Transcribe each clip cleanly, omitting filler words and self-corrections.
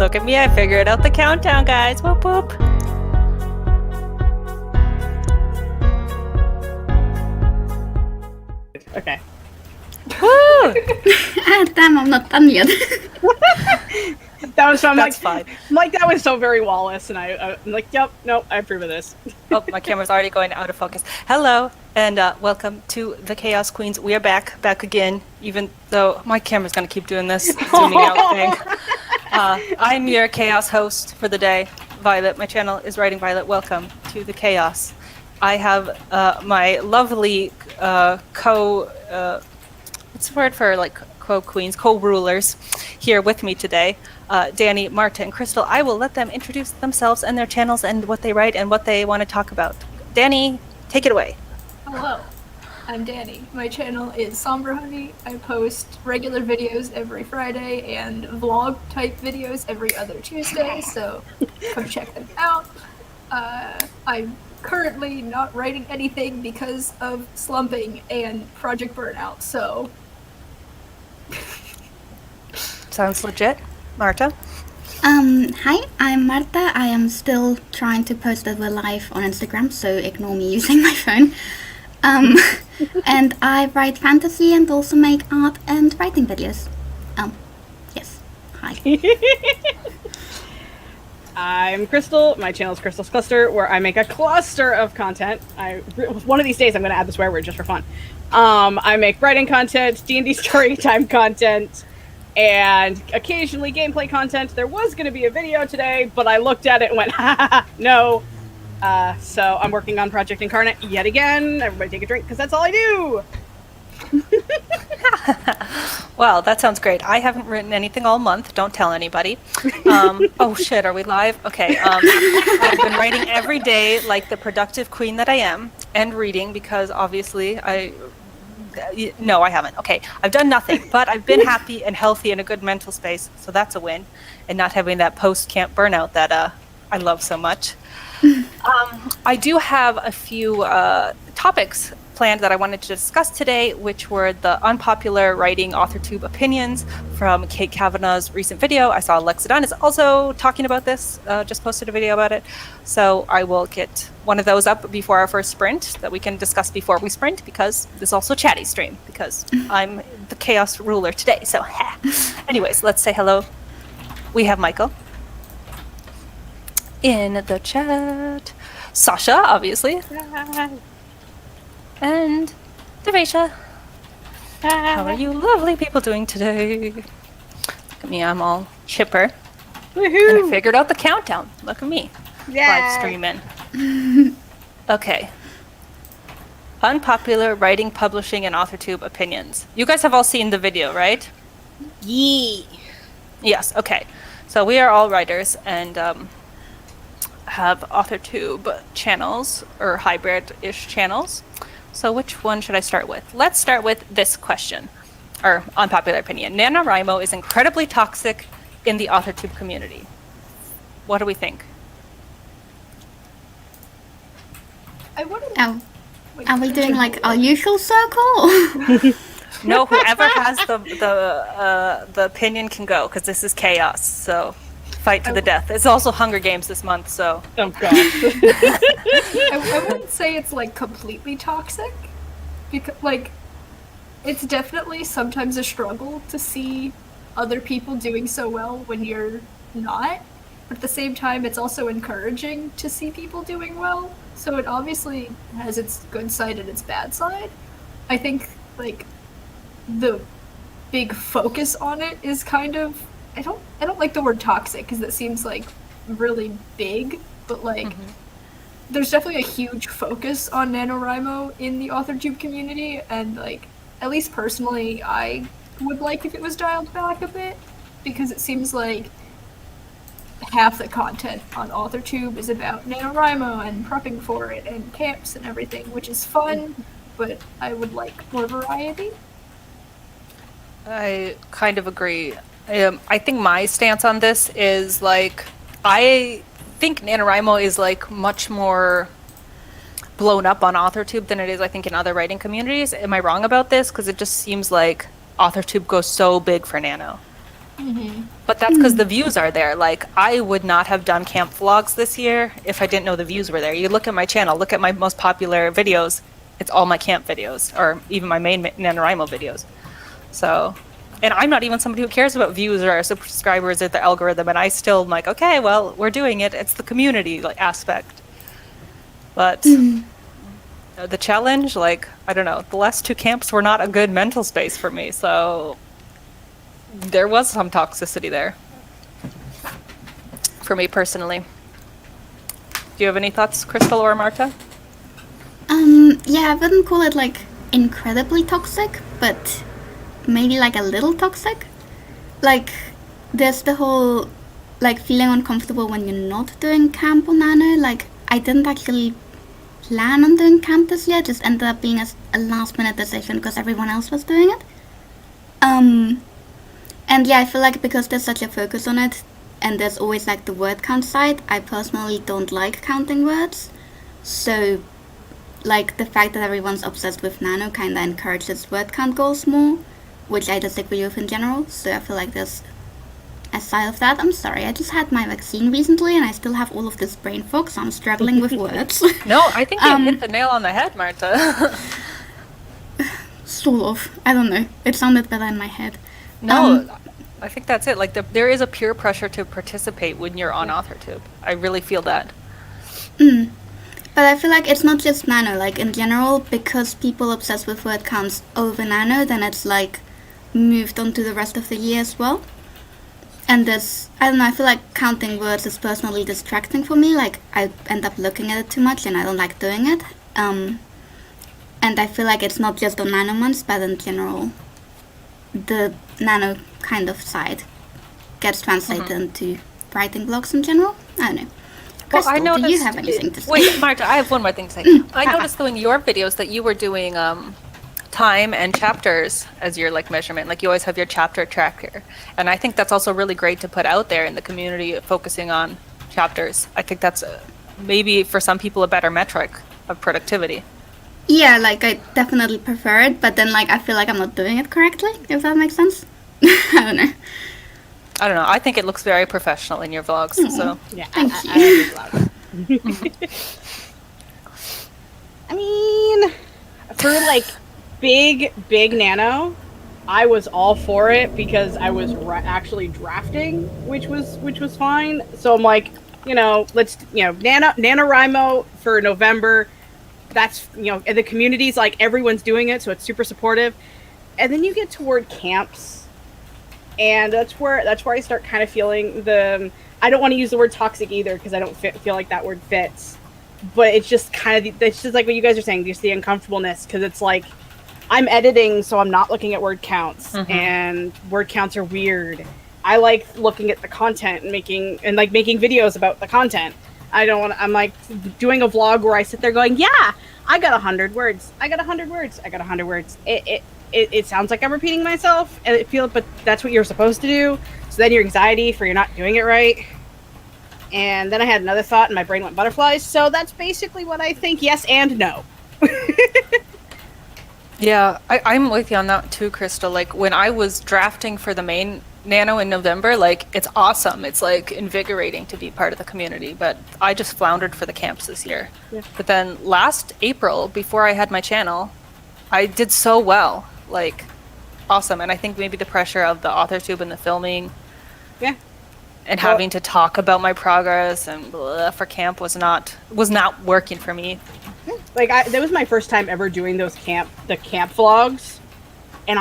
Look at me, I figured out the countdown, guys. Whoop whoop. Okay. Woo! Damn, I'm not done yet. That was fun. That's fine. Like, that was so very Wallace, and I'm like, yep, no, I approve of this. Oh, my camera's already going out of focus. Hello, and welcome to the Chaos Queens. We are back again, even though my camera's going to keep doing this zooming out thing. I'm your Chaos host for the day, Violet. My channel is Writing Violet. Welcome to the Chaos. I have my lovely what's the word for, like, co-queens, co-rulers here with me today. Danni, Marta, and Crystal. I will let them introduce themselves and their channels and what they write and what they want to talk about. Danni, take it away. Hello, I'm Danni. My channel is Sombra Honey. I post regular videos every Friday and vlog type videos every other Tuesday, so come check them out. I'm currently not writing anything because of slumping and project burnout, so... Sounds legit. Marta? Hi, I'm Marta. I am still trying to post over live on Instagram, so ignore me using my phone. And I write fantasy and also make art and writing videos. Yes. Hi. I'm Crystal. My channel is Crystal's Cluster, where I make a cluster of content. One of these days I'm going to add the swear word just for fun. I make writing content, D&D story time content, and occasionally gameplay content. There was going to be a video today, but I looked at it and went, ha ha ha, no. So I'm working on Project Incarnate yet again. Everybody take a drink, because that's all I do. Well, that sounds great. I haven't written anything all month. Don't tell anybody. Oh shit, are we live? Okay. I've been writing every day like the productive queen that I am, and reading, because obviously No, I haven't. Okay, I've done nothing, but I've been happy and healthy in a good mental space, so that's a win. And not having that post-camp burnout that I love so much. I do have a few topics planned that I wanted to discuss today, which were the unpopular writing AuthorTube opinions from Kate Kavanaugh's recent video. I saw Alexa Dunn is also talking about this, just posted a video about it. So I will get one of those up before our first sprint that we can discuss before we sprint, because this is also a chatty stream, because I'm the chaos ruler today. So anyways, let's say hello. We have Michael in the chat. Sasha, obviously. And Devesha. How are you lovely people doing today? Look at me, I'm all chipper. Woohoo! And I figured out the countdown. Look at me. Live streaming. Okay. Unpopular writing, publishing, and AuthorTube opinions. You guys have all seen the video, right? Yee. Yes, okay. So we are all writers and have AuthorTube channels, or hybrid-ish channels. So which one should I start with? Let's start with this question, or unpopular opinion. NaNoWriMo is incredibly toxic in the AuthorTube community. What do we think? I wouldn't... Are we doing like our usual circle? No, whoever has the opinion can go, because this is chaos, so fight to the death. It's also Hunger Games this month, so... Oh, God. I wouldn't say it's like completely toxic, because like it's definitely sometimes a struggle to see other people doing so well when you're not, but at the same time it's also encouraging to see people doing well, so it obviously has its good side and its bad side. I think like the big focus on it is kind of, I don't like the word toxic because that seems like really big, but like there's definitely a huge focus on NaNoWriMo in the AuthorTube community, and like at least personally I would like if it was dialed back a bit, because it seems like half the content on AuthorTube is about NaNoWriMo and prepping for it and camps and everything, which is fun, but I would like more variety. I kind of agree. I think my stance on this is like, I think NaNoWriMo is like much more blown up on AuthorTube than it is, I think, in other writing communities. Am I wrong about this? Because it just seems like AuthorTube goes so big for Nano. But that's because the views are there. Like, I would not have done camp vlogs this year if I didn't know the views were there. You look at my channel, look at my most popular videos, it's all my camp videos, or even my main NaNoWriMo videos. So, and I'm not even somebody who cares about views or subscribers or the algorithm, and I still am like, okay, well, we're doing it. It's the community like aspect. But the challenge, like, I don't know, the last 2 camps were not a good mental space for me, so there was some toxicity there for me personally. Do you have any thoughts, Crystal or Marta? Yeah, I wouldn't call it like incredibly toxic, but maybe like a little toxic. Like, there's the whole like feeling uncomfortable when you're not doing camp or nano. Like, I didn't actually plan on doing camp this year, it just ended up being a last minute decision because everyone else was doing it. And yeah, I feel like because there's such a focus on it, and there's always like the word count side, I personally don't like counting words. So, like, the fact that everyone's obsessed with nano kinda encourages word count goals more, which I disagree with in general. So I feel like there's a side of that. I'm sorry, I just had my vaccine recently and I still have all of this brain fog, so I'm struggling with words. No, I think you hit the nail on the head, Marta. Sort of. I don't know. It sounded better in my head. No, I think that's it. Like, there is a peer pressure to participate when you're on AuthorTube. I really feel that. But I feel like it's not just nano, like in general, because people obsess with word counts over nano, then it's like moved on to the rest of the year as well. And there's, I don't know, I feel like counting words is personally distracting for me. Like, I end up looking at it too much and I don't like doing it. And I feel like it's not just on nano months, but in general, the nano kind of side gets translated into writing blogs in general. I don't know. Well, Crystal, I noticed, do you have anything to say? Wait, Marta, I have one more thing to say. I noticed though in your videos that you were doing time and chapters as your like measurement. Like, you always have your chapter tracker. And I think that's also really great to put out there in the community, focusing on chapters. I think that's maybe for some people a better metric of productivity. Yeah, like, I definitely prefer it, but then, like, I feel like I'm not doing it correctly, if that makes sense. I don't know. I don't know. I think it looks very professional in your vlogs. So Yeah, Thank I I mean, for like big nano, I was all for it because I was actually drafting, which was fine. So I'm like, let's NaNoWriMo for November. That's and the community's like everyone's doing it, so it's super supportive. And then you get toward camps, and that's where I start kind of feeling the. I don't want to use the word toxic either because I don't feel like that word fits. But it's just kind of it's just like what you guys are saying, just the uncomfortableness, because it's like I'm editing, so I'm not looking at word counts, and word counts are weird. I like looking at the content and making videos about the content. I don't want. I'm like doing a vlog where I sit there going, "Yeah, I got 100 words. I got 100 words. I got 100 words." It sounds like I'm repeating myself, and but that's what you're supposed to do. So then your anxiety for you're not doing it right. And then I had another thought, and my brain went butterflies. So that's basically what I think. Yes and no. yeah, I'm with you on that too, Crystal. Like, when I was drafting for the main Nano in November, like, it's awesome. It's like invigorating to be part of the community, but I just floundered for the camps this year. Yeah. But then last April, before I had my channel, I did so well, like, awesome. And I think maybe the pressure of the AuthorTube and the filming, and having to talk about my progress and for camp was not working for me. Like, that was my first time ever doing the camp vlogs, and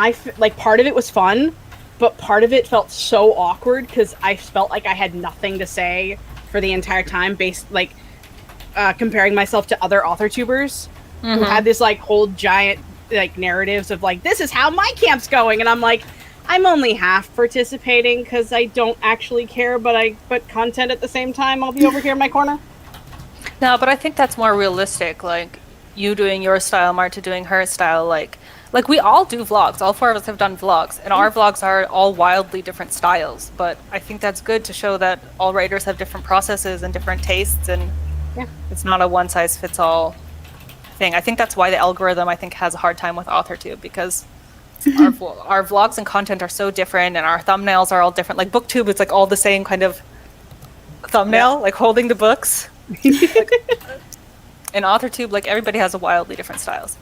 part of it was fun. But part of it felt so awkward because I felt like I had nothing to say for the entire time, comparing myself to other AuthorTubers who had this like whole giant like narratives of like, this is how my camp's going, and I'm like, I'm only half participating because I don't actually care, but I put content at the same time. I'll be over here in my corner. No, but I think that's more realistic. Like, you doing your style, Marta doing her style, like we all do vlogs. All 4 of us have done vlogs, and our vlogs are all wildly different styles. But I think that's good to show that all writers have different processes and different tastes, and it's not a one-size-fits-all thing. I think that's why the algorithm, I think, has a hard time with AuthorTube, because our vlogs and content are so different, and our thumbnails are all different. Like BookTube, it's like all the same kind of thumbnail, like holding the books. Like, in AuthorTube, like everybody has a wildly different styles.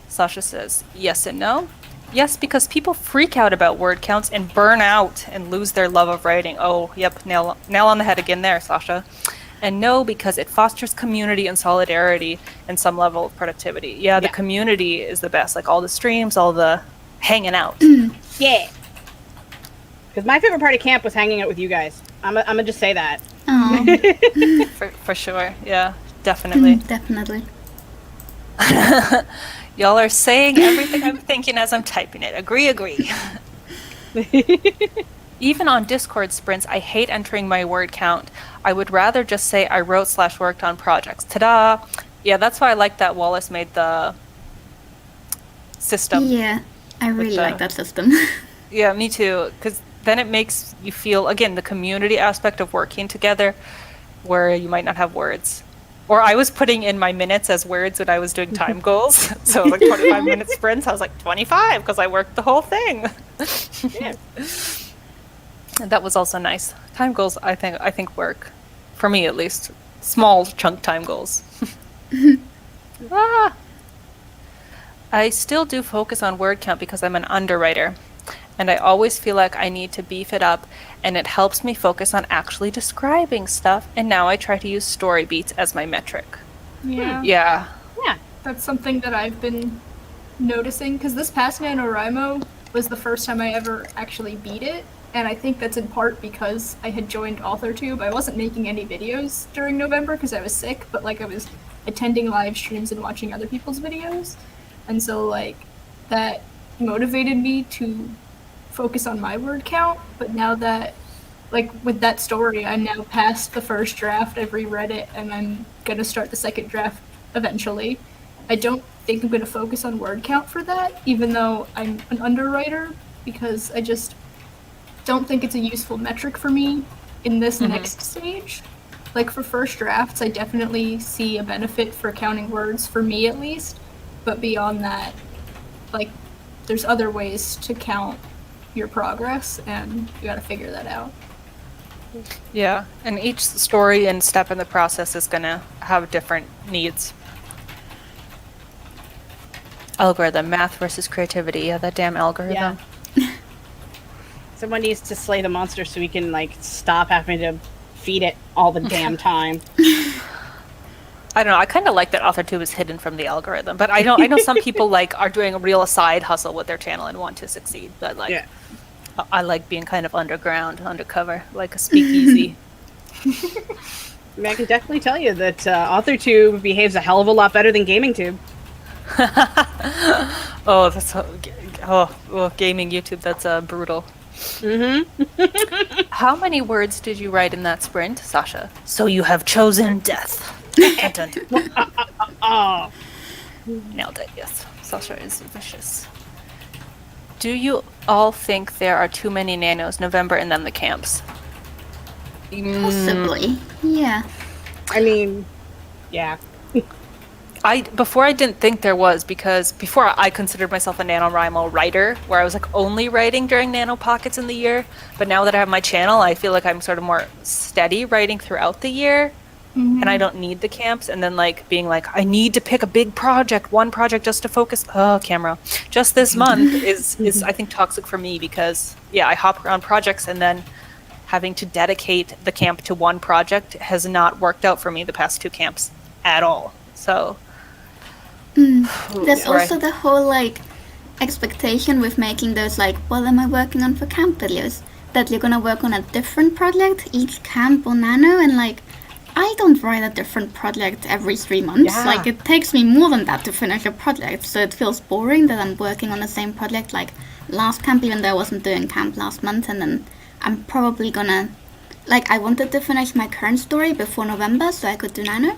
Sasha says, yes and no. Yes, because people freak out about word counts and burn out and lose their love of writing. Oh, yep, nail on the head again there, Sasha. And no, because it fosters community and solidarity and some level of productivity. Yeah, the community is the best. Like all the streams, all the hanging out. Yeah. Because my favorite part of camp was hanging out with you guys. I'm gonna just say that. For sure. Yeah, definitely. Definitely. Y'all are saying everything I'm thinking as I'm typing it. Agree. Even on Discord sprints, I hate entering my word count. I would rather just say I wrote/worked on projects. Ta-da! Yeah, that's why I like that Wallace made the system. Yeah, I really like that system. Yeah, me too. Because then it makes you feel, again, the community aspect of working together, where you might not have words. Or I was putting in my minutes as words when I was doing time goals. So it was like 25-minute sprints. I was like 25 because I worked the whole thing. Yeah. And that was also nice. Time goals, I think work, for me at least. Small chunk time goals. I still do focus on word count because I'm an underwriter, and I always feel like I need to beef it up, and it helps me focus on actually describing stuff. And now I try to use story beats as my metric. Yeah. Yeah. That's something that I've been noticing, because this past NaNoWriMo was the first time I ever actually beat it. And I think that's in part because I had joined AuthorTube. I wasn't making any videos during November because I was sick, but like I was attending live streams and watching other people's videos. And so like that motivated me to focus on my word count. But now that, like with that story, I'm now past the first draft. I've reread it and I'm going to start the second draft eventually. I don't think I'm going to focus on word count for that, even though I'm an underwriter, because I just don't think it's a useful metric for me in this next stage. Like for first drafts, I definitely see a benefit for counting words, for me at least. But beyond that, like there's other ways to count your progress, and you gotta figure that out. Yeah, and each story and step in the process is gonna have different needs. Algorithm, math versus creativity. Yeah, that damn algorithm. Yeah. Someone needs to slay the monster so we can like stop having to feed it all the damn time. I don't know. I kind of like that AuthorTube is hidden from the algorithm, but I know some people like are doing a real side hustle with their channel and want to succeed. But like, I like being kind of underground, undercover, like a speakeasy. I mean, I can definitely tell you that AuthorTube behaves a hell of a lot better than GamingTube. Oh, that's gaming YouTube. That's brutal. How many words did you write in that sprint, Sasha? So you have chosen death. Oh, nailed it. Yes, Sasha is vicious. Do you all think there are too many nanos November and then the camps? Possibly. Yeah. I mean, yeah. Before I didn't think there was, because before I considered myself a NaNoWriMo writer, where I was like only writing during nano pockets in the year. But now that I have my channel, I feel like I'm sort of more steady writing throughout the year. And I don't need the camps. And then like being like, I need to pick a big project, one project just to focus. Oh, camera. Just this month is I think toxic for me because I hop around projects and then having to dedicate the camp to one project has not worked out for me the past two camps at all. So there's also the whole like expectation with making those like, what am I working on for camp videos? That you're gonna work on a different project each camp or nano, and like I don't write a different project every 3 months. Yeah. Like it takes me more than that to finish a project, so it feels boring that I'm working on the same project like last camp, even though I wasn't doing camp last month. And then I'm probably gonna, like, I wanted to finish my current story before November so I could do nano,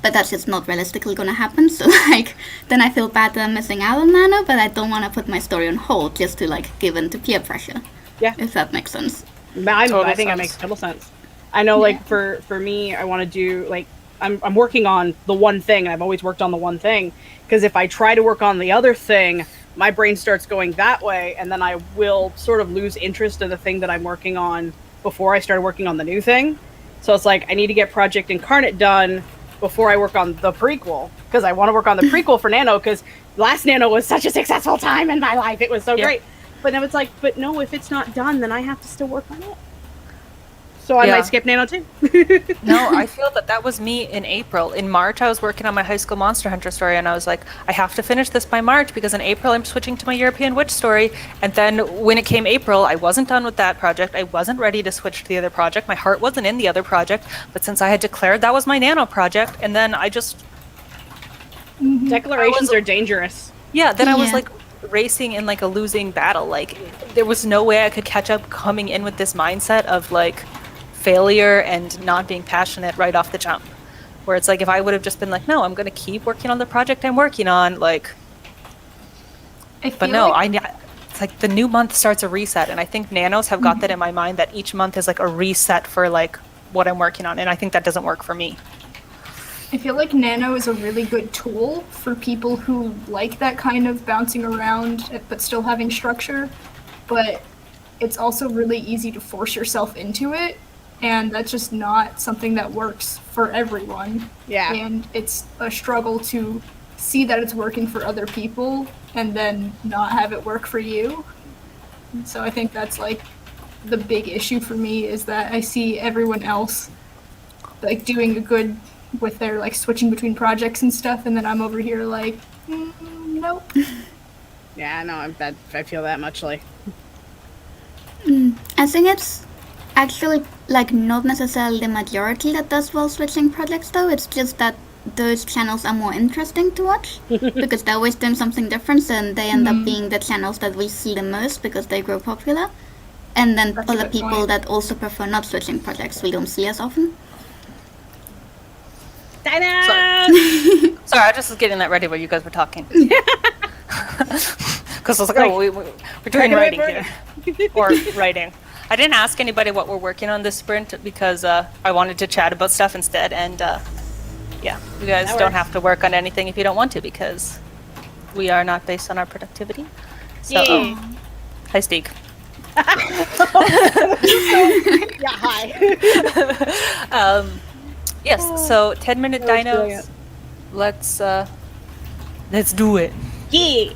but that's just not realistically gonna happen. So like then I feel bad that I'm missing out on nano, but I don't want to put my story on hold just to like give in to peer pressure. Yeah, if that makes sense. I think that makes total sense. I know, like, for me, I want to do, like, I'm working on the one thing, and I've always worked on the one thing, because if I try to work on the other thing my brain starts going that way, and then I will sort of lose interest in the thing that I'm working on before I start working on the new thing. So it's like I need to get Project Incarnate done before I work on the prequel, because I want to work on the prequel for Nano, because last Nano was such a successful time in my life. It was so great. But now it's like, but no, if it's not done, then I have to still work on it. So I might skip Nano too. No, I feel that was me in April. In March, I was working on my High School Monster Hunter story, and I was like, I have to finish this by March, because in April I'm switching to my European Witch story. And then when it came April, I wasn't done with that project. I wasn't ready to switch to the other project. My heart wasn't in the other project. But since I had declared that was my Nano project, and then I just... Declarations are dangerous. Yeah, then I was like racing in like a losing battle. Like, there was no way I could catch up coming in with this mindset of like failure and not being passionate right off the jump. Where it's like, if I would have just been like, no, I'm going to keep working on the project I'm working on, like... But no, it's like the new month starts a reset, and I think nanos have got that in my mind, that each month is like a reset for like what I'm working on, and I think that doesn't work for me. I feel like Nano is a really good tool for people who like that kind of bouncing around but still having structure, but it's also really easy to force yourself into it, and that's just not something that works for everyone. Yeah. And it's a struggle to see that it's working for other people and then not have it work for you. And so I think that's like the big issue for me, is that I see everyone else like doing a good with their like switching between projects and stuff, and then I'm over here like, nope. Yeah, no, I feel that much like. I think it's actually like not necessarily the majority that does well switching projects though. It's just that those channels are more interesting to watch because they're always doing something different, and they end up being the channels that we see the most because they grow popular. And then That's a other good people point. that also prefer not switching projects we don't see as often. Sorry, I just was getting that ready while you guys were talking. Because I was like, oh, we're doing writing here. Or writing. I didn't ask anybody what we're working on this sprint because I wanted to chat about stuff instead. And yeah, you guys don't have to work on anything if you don't want to, because we are not based on our productivity. So, hi, Steak. Yeah, hi. Yes, so 10-minute That was dinos. brilliant. Let's do it. Yeah.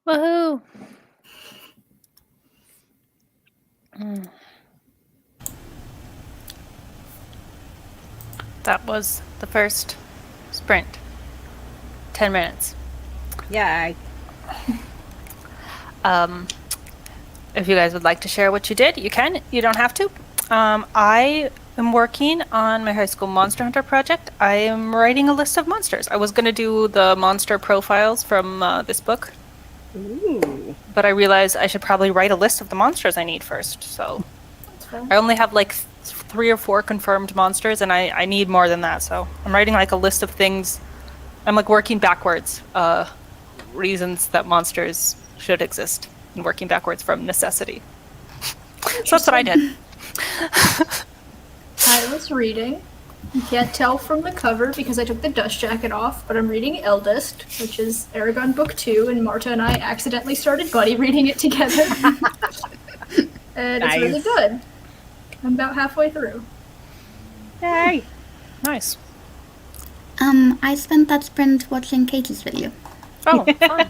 Woohoo! That was the first sprint. 10 minutes. Yeah. If you guys would like to share what you did, you can. You don't have to. I am working on my high school Monster Hunter project. I am writing a list of monsters. I was going to do the monster profiles from this book, Ooh. but I realized I should probably write a list of the monsters I need first. So That's fair. I only have like 3 or 4 confirmed monsters, and I need more than that. So I'm writing like a list of things. I'm like working backwards, reasons that monsters should exist, and working backwards from necessity. So that's what I did. I was reading. You can't tell from the cover because I took the dust jacket off, but I'm reading Eldest, which is Aragon Book 2, and Marta and I accidentally started buddy reading it together. And it's really Nice. good. I'm about halfway through. Yay. Nice. I spent that sprint watching Katie's video. Oh, fun.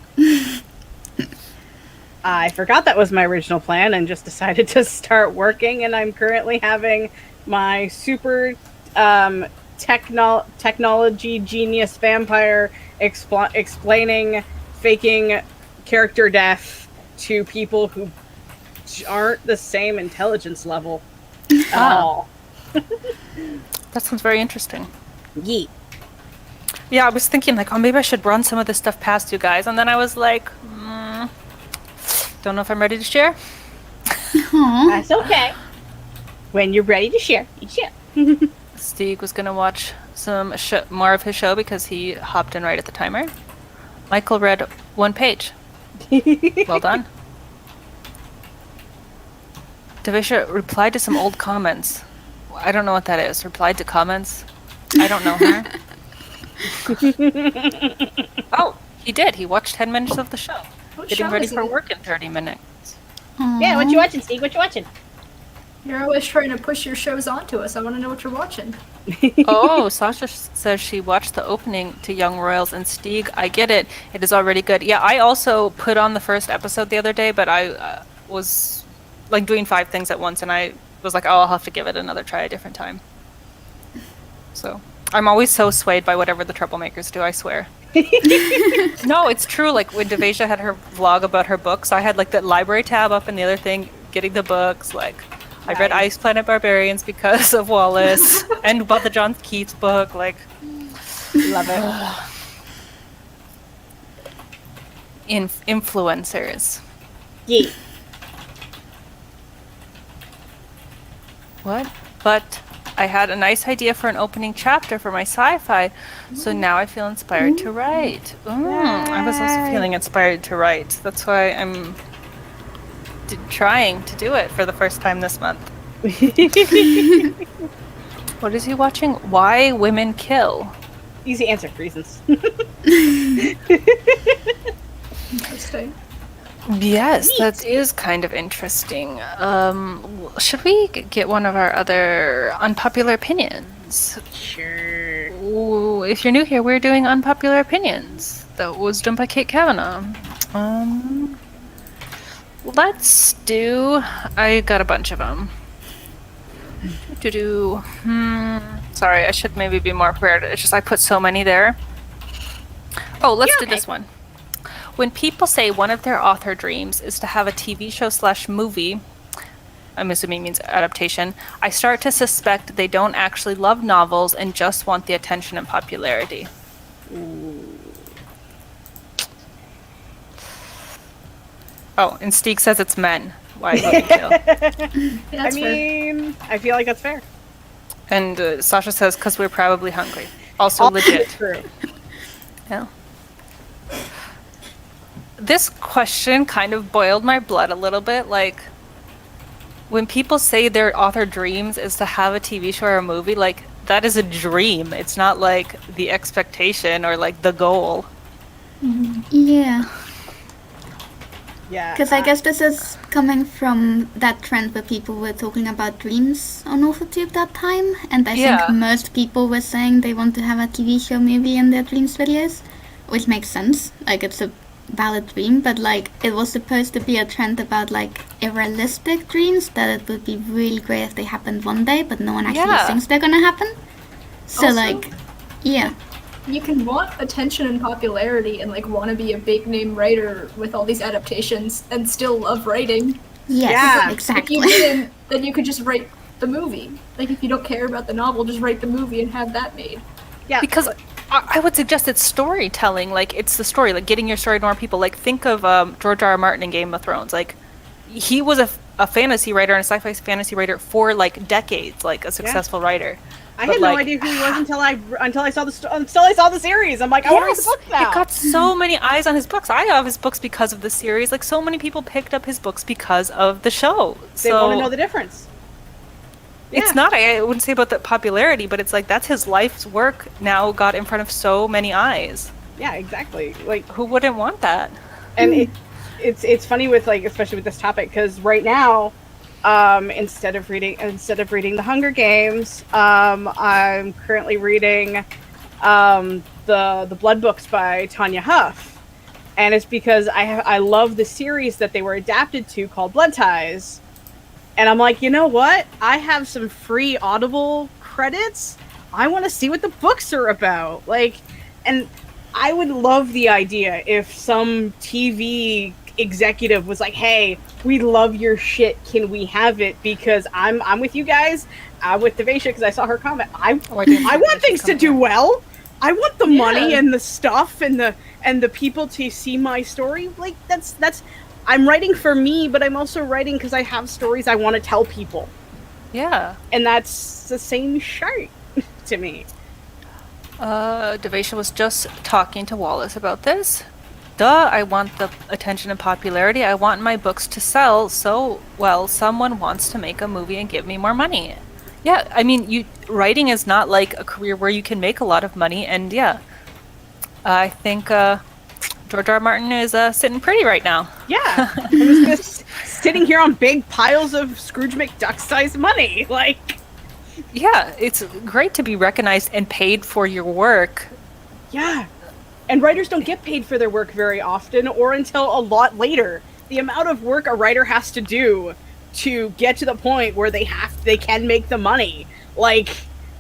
I forgot that was my original plan and just decided to start working, and I'm currently having my super technology genius vampire explaining faking character death to people who aren't the same intelligence level at all. That sounds very interesting. Yeet. Yeah, I was thinking like, oh, maybe I should run some of this stuff past you guys, and then I was like, don't know if I'm ready to share. Aww. That's okay. When you're ready to share, you share. Steve was gonna watch some more of his show because he hopped in right at the timer. Michael read 1 page. Well done. Devisha replied to some old comments. I don't know what that is. Replied to comments? I don't know her. Oh, he did. He watched 10 minutes of the show. What Getting show ready is for it? work in 30 minutes. Yeah, what you watching, Steve? What you watching? You're always trying to push your shows onto us. I want to know what you're watching. Oh, Sasha says she watched the opening to Young Royals and Stieg. I get it. It is already good. Yeah, I also put on the first episode the other day, but I was like doing 5 things at once, and I was like, oh, I'll have to give it another try a different time. So I'm always so swayed by whatever the troublemakers do, I swear. No, it's true. Like when Devasia had her vlog about her books, I had like the library tab up and the other thing, getting the books. Like I read Nice. Ice Planet Barbarians because of Wallace and bought the John Keats book. Like Love it. influencers. Yeet. What? But I had a nice idea for an opening chapter for my sci-fi, so now I feel inspired to write. I was also feeling inspired to write. That's why I'm trying to do it for the first time this month. What is he watching? Why Women Kill. Easy answer, reasons. Interesting. Yes, that is kind of interesting. Should we get one of our other unpopular opinions? Sure. Ooh, if you're new here, we're doing unpopular opinions. That was done by Kate Kavanaugh. Let's do. I got a bunch of them. Sorry, I should maybe be more prepared. It's just I put so many there. Oh, let's do this one. When people say one of their author dreams is to have a TV show / movie, I'm assuming means adaptation, I start to suspect they don't actually love novels and just want the attention and popularity. Oh, and Steek says it's men. Why Women Kill? That's fair. I feel like that's fair. And Sasha says, because we're probably hungry. Also legit. True. Yeah. This question kind of boiled my blood a little bit. Like, when people say their author dreams is to have a TV show or a movie, like, that is a dream. It's not like the expectation or like the goal. Yeah, Yeah. because I guess this is coming from that trend where people were talking about dreams on AuthorTube that time, and I Yeah. think most people were saying they want to have a TV show movie in their dreams videos, which makes sense. Like, it's a valid dream, but like it was supposed to be a trend about like irrealistic dreams, that it would be really great if they happened one day, but no one actually thinks they're gonna happen. So Also, like, yeah. You can want attention and popularity and like want to be a big name writer with all these adaptations and still love writing. Yes, Yeah. exactly. If you didn't, then you could just write the movie. Like if you don't care about the novel, just write the movie and have that made. Yeah. Because I would suggest it's storytelling. Like, it's the story, like getting your story to more people. Like, think of George R. R. Martin in Game of Thrones. Like, he was a fantasy writer and a sci-fi fantasy writer for like decades, like a successful writer. I But, had no like, idea who he was until I saw the series. I'm like, I want to read the book now. It got so many eyes on his books. I have his books because of the series. Like, so many people picked up his books because of the show. They want to know the difference. It's not, I wouldn't say about the popularity, but it's like that's his life's work now got in front of so many eyes. Yeah, exactly. Like, Who wouldn't want that? and it's funny with like, especially with this topic, because right now, instead of reading The Hunger Games, I'm currently reading the Blood books by Tanya Huff, and it's because I love the series that they were adapted to called Blood Ties. And I'm like, you know what? I have some free Audible credits. I want to see what the books are about. Like, and I would love the idea if some TV executive was like, "Hey, we love your shit. Can we have it?" Because I'm with you guys. I'm with Devasia because I saw her comment. I want things to do well. I want the money and the stuff and the people to see my story. Like that's. I'm writing for me, but I'm also writing because I have stories I want to tell people. Yeah. And that's the same shit to me. Devasia was just talking to Wallace about this. Duh, I want the attention and popularity. I want my books to sell, so, well, someone wants to make a movie and give me more money. Yeah, I mean, writing is not like a career where you can make a lot of money, and yeah. I think, George R. R. Martin is sitting pretty right now. Yeah. I'm just sitting here on big piles of Scrooge McDuck-sized money. Like, yeah, it's great to be recognized and paid for your work. Yeah. And writers don't get paid for their work very often or until a lot later. The amount of work a writer has to do to get to the point where they can make the money. Like,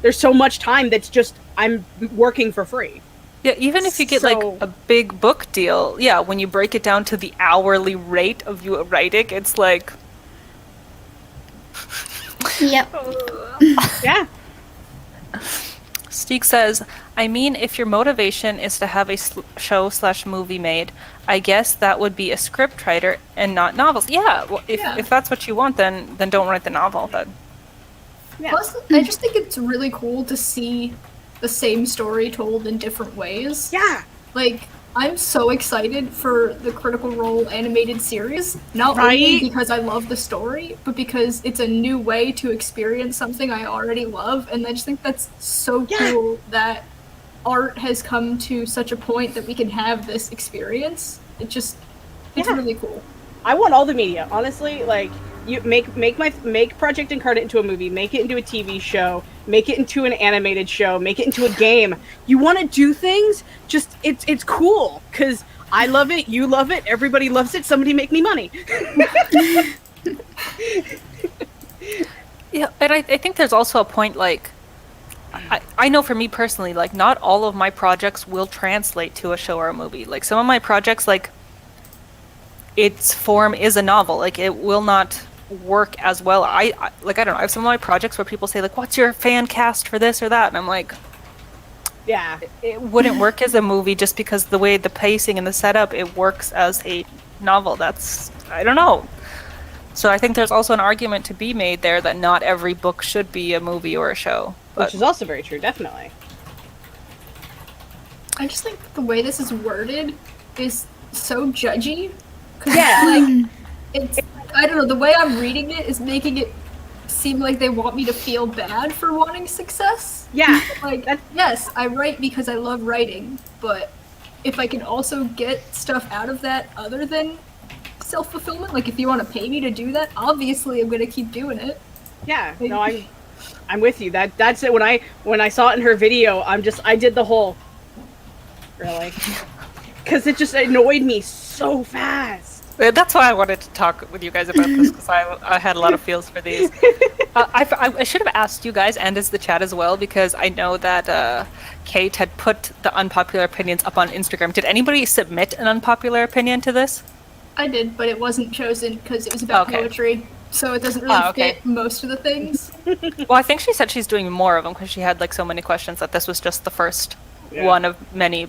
there's so much time that's just, I'm working for free. Yeah, even if you get like a big book deal, yeah, when you break it down to the hourly rate of you writing, it's like... Yep. Yeah. Steek says, I mean, if your motivation is to have a show/movie made, I guess that would be a scriptwriter and not novels. Yeah, well, if that's what you want, then don't write the novel. Then. Yeah. Plus, I just think it's really cool to see the same story told in different ways. Yeah. Like, I'm so excited for the Critical Role animated series, not only because I love the story, but because it's a new way to experience something I already love, and I just think that's so cool that art has come to such a point that we can have this experience. It's really cool. I want all the media, honestly. Like, you make Project Incarnate into a movie, make it into a TV show, make it into an animated show, make it into a game. You want to do things? Just it's cool because I love it, you love it, everybody loves it. Somebody make me money. Yeah, and I think there's also a point like I know for me personally, like not all of my projects will translate to a show or a movie. Like some of my projects, like its form is a novel. Like it will not work as well. I don't know. I have some of my projects where people say like, "What's your fan cast for this or that?" And I'm like, yeah, it wouldn't work as a movie just because the way the pacing and the setup it works as a novel. I don't know. So I think there's also an argument to be made there that not every book should be a movie or a show. Which is also very true, definitely. I just think the way this is worded is so judgy. Yeah. Like, it's, I don't know, the way I'm reading it is making it seem like they want me to feel bad for wanting success. Yeah. Like, yes, I write because I love writing, but if I can also get stuff out of that other than self-fulfillment, like if you want to pay me to do that, obviously I'm gonna keep doing it. Yeah, no, I'm with you. That's it. When I saw it in her video, I did the whole really. because it just annoyed me so fast. That's why I wanted to talk with you guys about this, because I had a lot of feels for these. I should have asked you guys and as the chat as well, because I know that Kate had put the unpopular opinions up on Instagram. Did anybody submit an unpopular opinion to this? I did, but it wasn't chosen because it was about poetry, so it doesn't really fit most of the things. Well, I think she said she's doing more of them because she had like so many questions that this was just the first one of many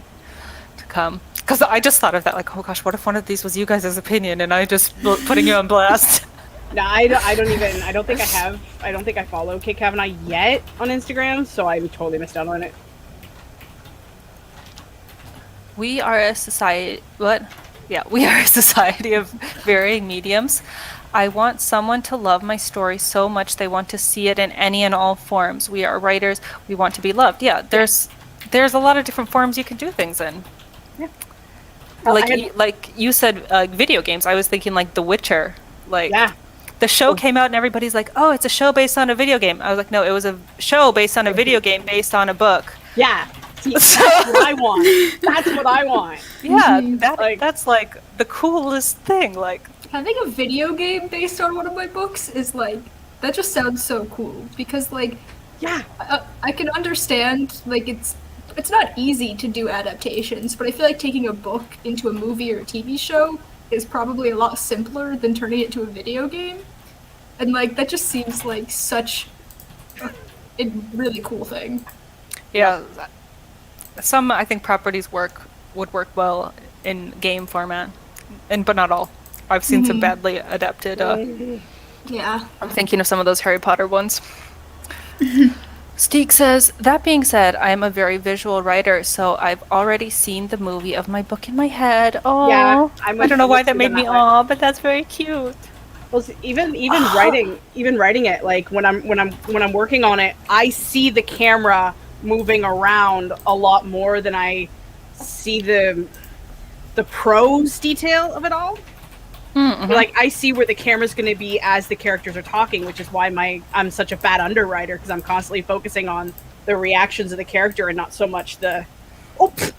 to come. Because I just thought of that, like, oh gosh, what if one of these was you guys' opinion and I just putting you on blast? No, I don't think I follow Kate Kavanaugh yet on Instagram, so I totally missed out on it. We are a society. What? Yeah, we are a society of varying mediums. I want someone to love my story so much they want to see it in any and all forms. We are writers. We want to be loved. Yeah, there's a lot of different forms you can do things in. Yeah. Like you said, video games. I was thinking like The Witcher. The show came out and everybody's like, oh, it's a show based on a video game. I was like, no, it was a show based on a video game based on a book. Yeah. That's what I want. That's what I want. Yeah, that's like the coolest thing. Like having a video game based on one of my books is like that just sounds so cool because like I can understand like it's not easy to do adaptations, but I feel like taking a book into a movie or a TV show is probably a lot simpler than turning it to a video game. And like that just seems like such a really cool thing. Yeah. Some I think properties would work well in game format, but not all. I've seen some badly adapted. Yeah. I'm thinking of some of those Harry Potter ones. Steek says, that being said, I am a very visual writer, so I've already seen the movie of my book in my head. Oh, yeah, I don't know why that made me but that's very cute. Well, even writing it, like when I'm working on it, I see the camera moving around a lot more than I see the prose detail of it all. Mm-hmm. Like I see where the camera's going to be as the characters are talking, which is why I'm such a bad underwriter, because I'm constantly focusing on the reactions of the character and not so much the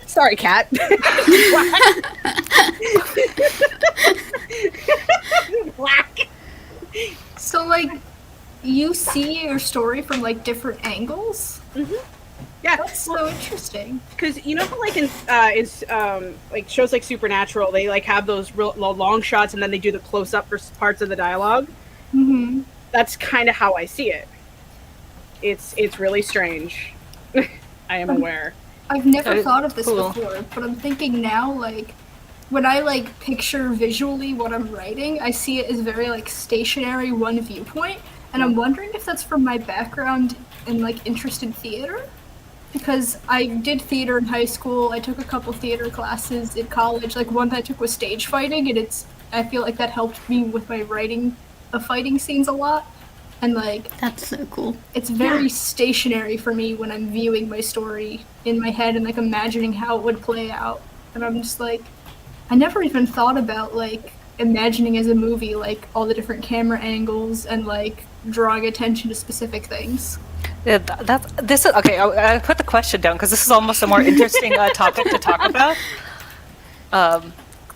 sorry, cat. Black. So like you see your story from like different angles. Mm-hmm. Yeah, that's so interesting. Because you know how like in like shows like Supernatural, they like have those real long shots and then they do the close up for parts of the dialogue. Mm-hmm. That's kind of how I see it. It's really strange. I am aware. I've never thought of this before, but I'm thinking now, like when I like picture visually what I'm writing, I see it as very like stationary, one viewpoint, and I'm wondering if that's from my background and like interest in theater. Because I did theater in high school, I took a couple theater classes in college, like one that I took was stage fighting, and I feel like that helped me with my writing of fighting scenes a lot, and like... That's so cool. It's very stationary for me when I'm viewing my story in my head and like imagining how it would play out, and I'm just like, I never even thought about like imagining as a movie like all the different camera angles and like drawing attention to specific things. Yeah, this is okay. I put the question down because this is almost a more interesting topic to talk about.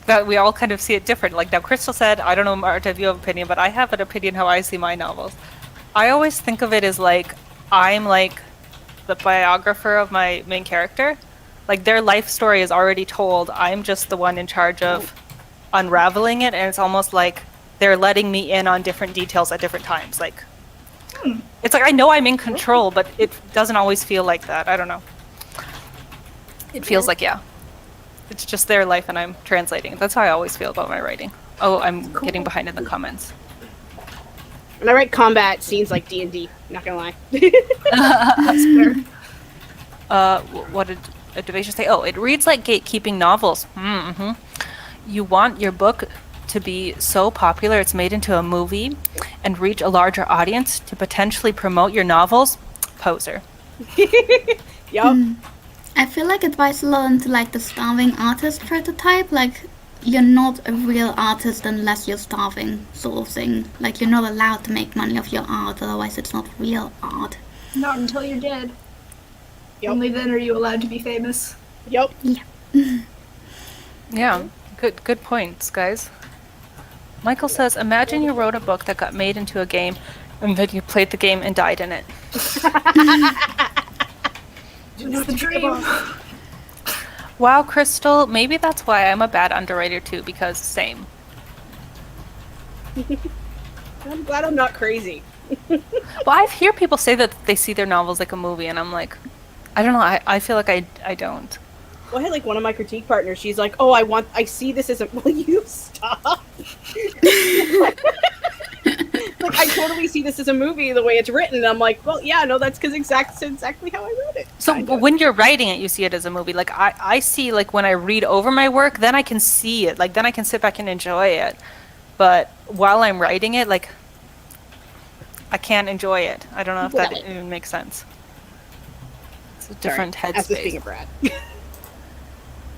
That we all kind of see it different. Like now, Crystal said, I don't know, Marta, if you have an opinion, but I have an opinion how I see my novels. I always think of it as like I'm like the biographer of my main character. Like their life story is already told. I'm just the one in charge of unraveling it, and it's almost like they're letting me in on different details at different times. Like. It's like I know I'm in control, but it doesn't always feel like that. I don't know. It feels like, it's just their life and I'm translating. That's how I always feel about my writing. Oh, I'm getting behind in the comments. When I write combat scenes like D&D, not gonna lie. That's fair. What did Devasia say? Oh, it reads like gatekeeping novels. Mm-hmm. You want your book to be so popular it's made into a movie and reach a larger audience to potentially promote your novels? Poser. Yup. I feel like it buys a lot into like the starving artist prototype, like you're not a real artist unless you're starving sort of thing. Like you're not allowed to make money off your art, otherwise it's not real art. Not until you're dead. Yep. Only then are you allowed to be famous. Yup. Yeah. Yeah, good points, guys. Michael says, imagine you wrote a book that got made into a game, and then you played the game and died in it. It's the dream. Wow, Crystal, maybe that's why I'm a bad underwriter too, because same. I'm glad I'm not crazy. Well, I hear people say that they see their novels like a movie, and I'm like, I don't know, I feel like I don't. Well, I had like one of my critique partners. She's like, "Oh, I see this as a." Will you stop? Like, I totally see this as a movie the way it's written. And I'm like, well, yeah, no, that's because exactly how I wrote it. So Kind of. when you're writing it, you see it as a movie. Like I see, like when I read over my work, then I can see it. Like then I can sit back and enjoy it. But while I'm writing it, like I can't enjoy it. I don't know if that even makes sense. It's a different That's the headspace. thing of Brad.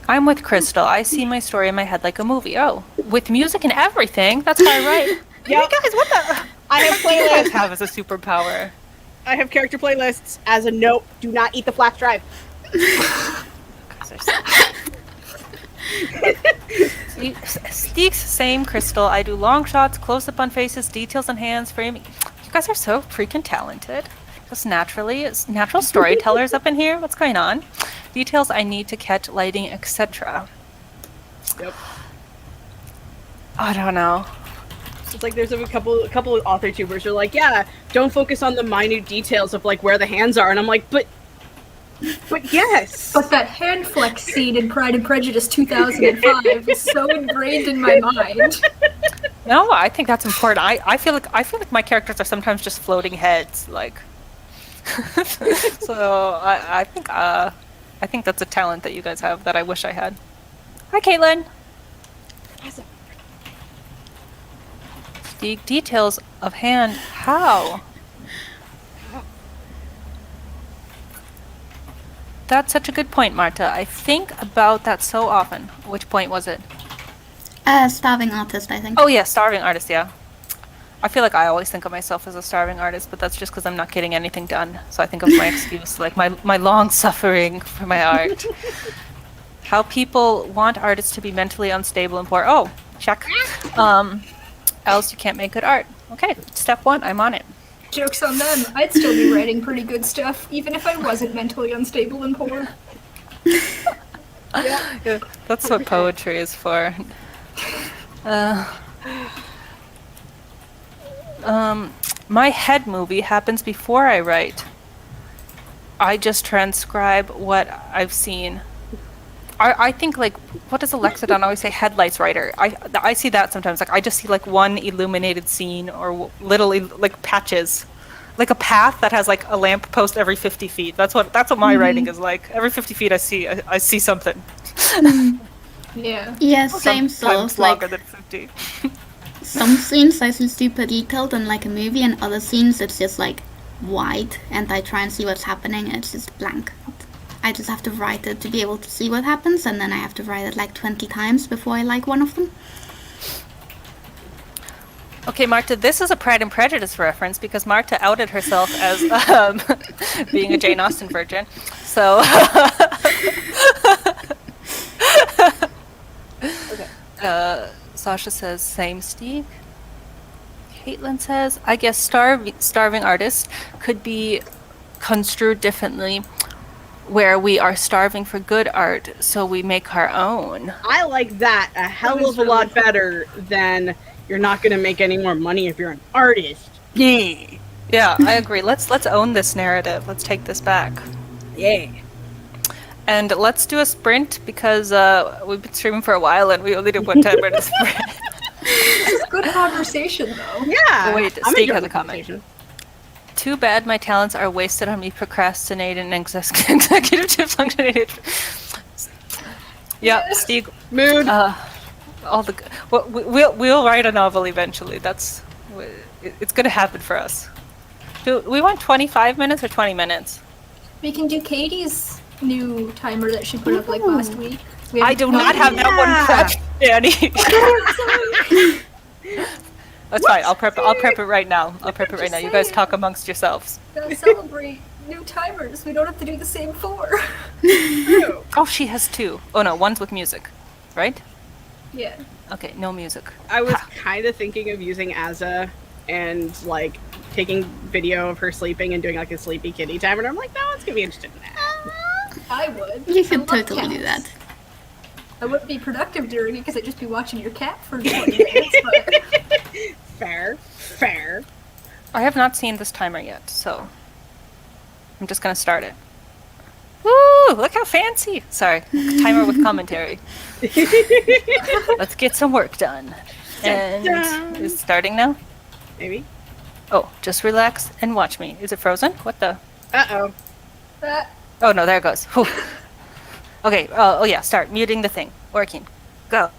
I'm with Crystal. I see my story in my head like a movie. Oh, with music and everything. That's how I write. Yeah, Guys, what the? I have What do you guys playlists. have as a superpower? I have character playlists as a note. Do not eat the flash drive. Guys are Steaks, same, Crystal. I do long shots, close up on faces, details on hands, framing. You guys are so freaking talented. Just naturally, it's natural storytellers up in here. What's going on? Details I need to catch, lighting, etc. Yep. I don't know. It's like there's a couple of author tubers who are like, yeah, don't focus on the minute details of like where the hands are, and I'm like, but yes. But that hand flex scene in Pride and Prejudice 2005 is so ingrained in my mind. No, I think that's important. I feel like my characters are sometimes just floating heads, like. So I think that's a talent that you guys have that I wish I had. Hi, Caitlin. The details of hand. How? That's such a good point, Marta. I think about that so often. Which point was it? Starving artist, I think. Oh yeah, starving artist, yeah. I feel like I always think of myself as a starving artist, but that's just because I'm not getting anything done. So I think of my excuse, like my long suffering for my art. How people want artists to be mentally unstable and poor. Oh, check. Else you can't make good art. Okay, step 1, I'm on it. Joke's on them. I'd still be writing pretty good stuff, even if I wasn't mentally unstable and poor. Yeah, that's what poetry is for. My head movie happens before I write. I just transcribe what I've seen. I think, like, what does Alexidon always say? Headlights writer. I see that sometimes. Like, I just see, like, one illuminated scene or little, like, patches. Like a path that has, like, a lamp post every 50 feet. That's what my writing is like. Every 50 feet I see something. Yeah. Yeah, same Sometimes sort. longer Like, than 50. some scenes I see super detailed in like a movie, and other scenes it's just like white, and I try and see what's happening, and it's just blank. I just have to write it to be able to see what happens, and then I have to write it like 20 times before I like one of them. Okay, Marta, this is a Pride and Prejudice reference because Marta outed herself as being a Jane Austen virgin. So, Sasha says, same, Steve. Caitlin says, I guess starving artist could be construed differently, where we are starving for good art, so we make our own. I like that a hell of a lot better than you're not going to make any more money if you're an artist. Yeah. Yeah, I agree. Let's own this narrative. Let's take this back. Yeah. And let's do a sprint because we've been streaming for a while and we only did 1 10 minutes sprint. This is good conversation, though. Yeah. Oh, wait, I'm Steve enjoying has a the comment. conversation. Too bad my talents are wasted on me procrastinating and executive dysfunction. Yeah, Steve. Mood. All the well, we'll write a novel eventually. It's gonna happen for us. Do we want 25 minutes or 20 minutes? We can do Katie's new timer that she put up like last week. I do not have that one prepped, Danny. That's fine. I'll prep it right now. You guys talk amongst yourselves. Gotta celebrate new timers. We don't have to do the same 4. Oh, she has 2. Oh no, one's with music. right? Yeah. Okay, no music. I was Ha. kind of thinking of using Azza and like taking video of her sleeping and doing like a sleepy kitty timer. And I'm like, no one's gonna be interested in that. I would. You I should love totally do cats. that. I wouldn't be productive during it because I'd just be watching your cat for 20 minutes, but Fair. I have not seen this timer yet, so I'm just gonna start it. Woo! Look how fancy! Sorry, timer with commentary. Let's get some work done. And Dun-dun. is it starting now? Maybe. Oh, just relax and watch me. Is it frozen? What the? Uh-oh. Oh no, there it goes. Whew. Okay, oh yeah, start muting the thing. Working. Go.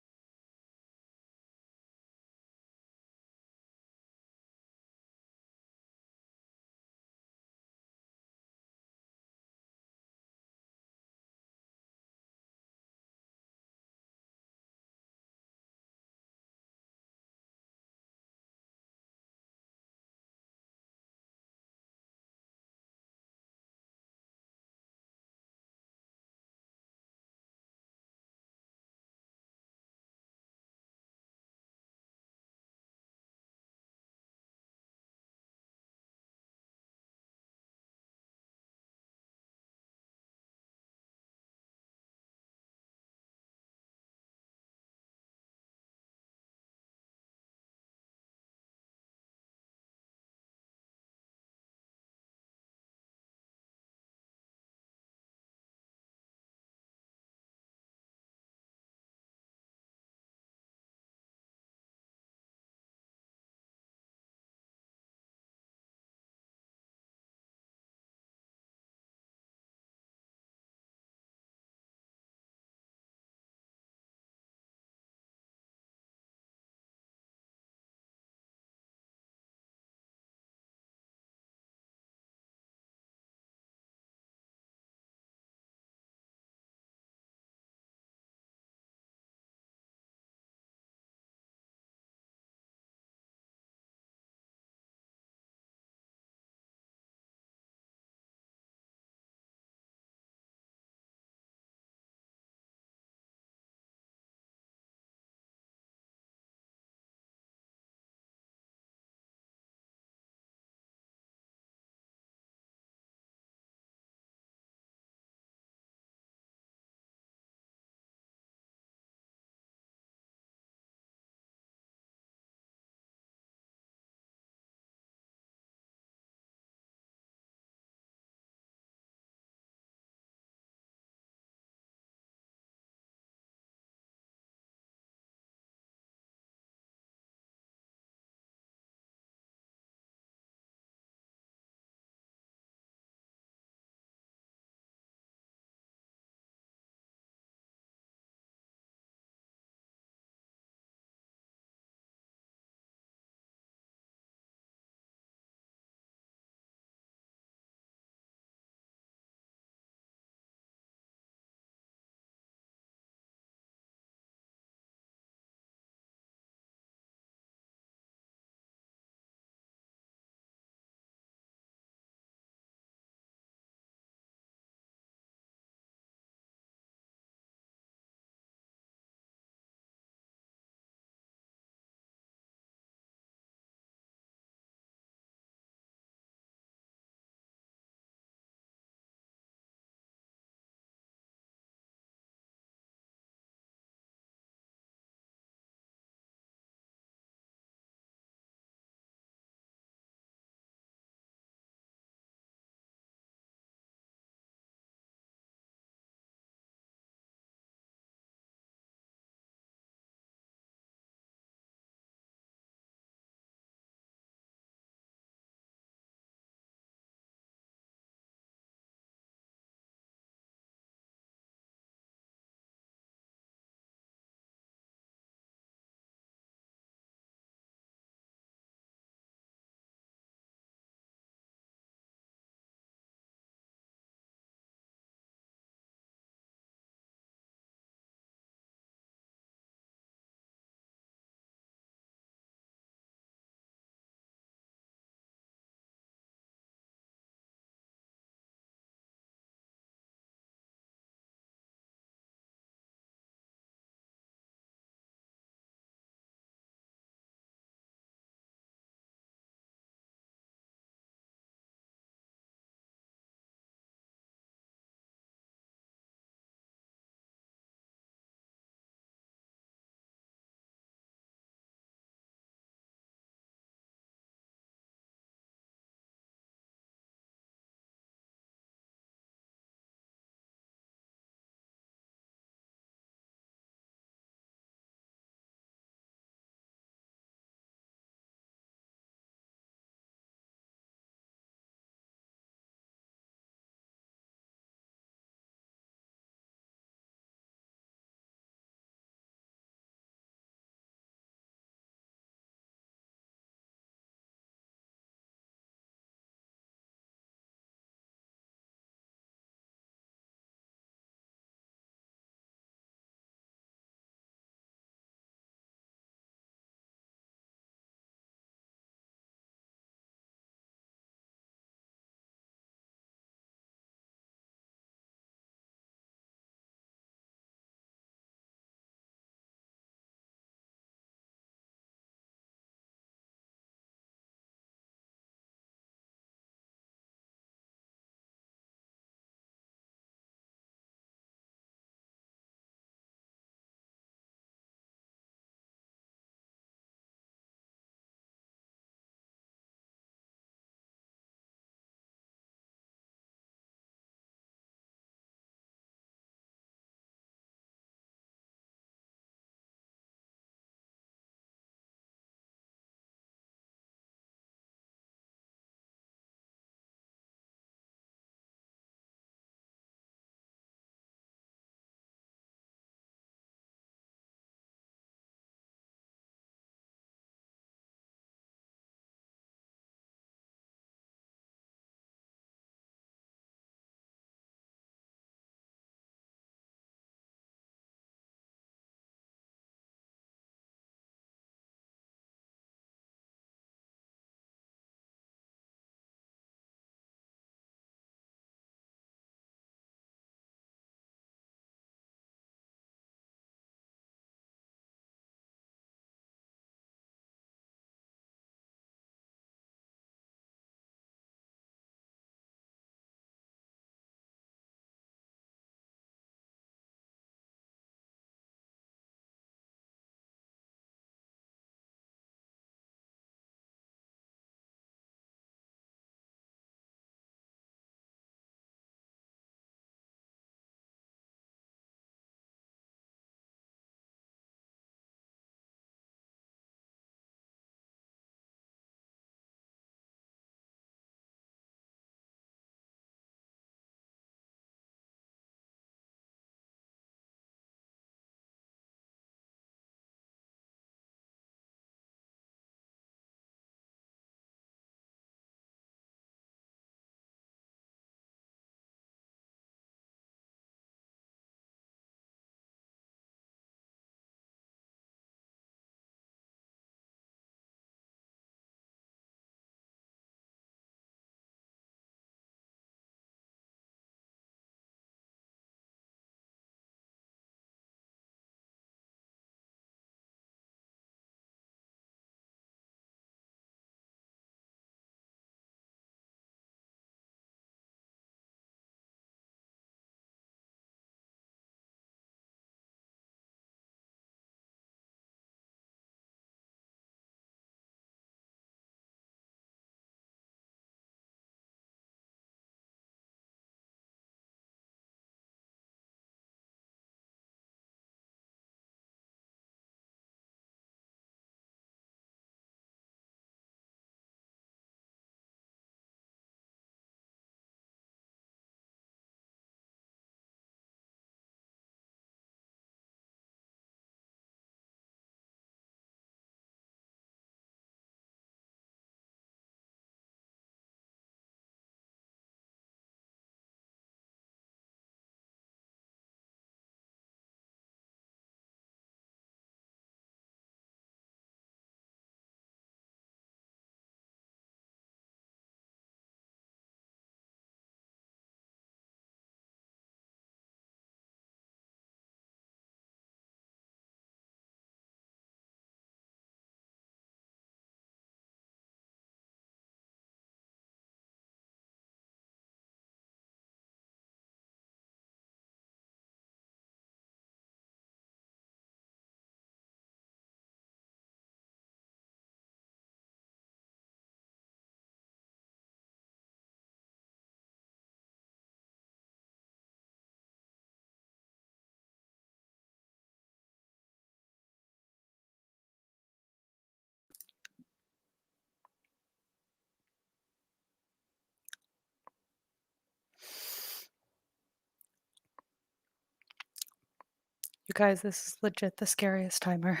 You guys, this is legit the scariest timer.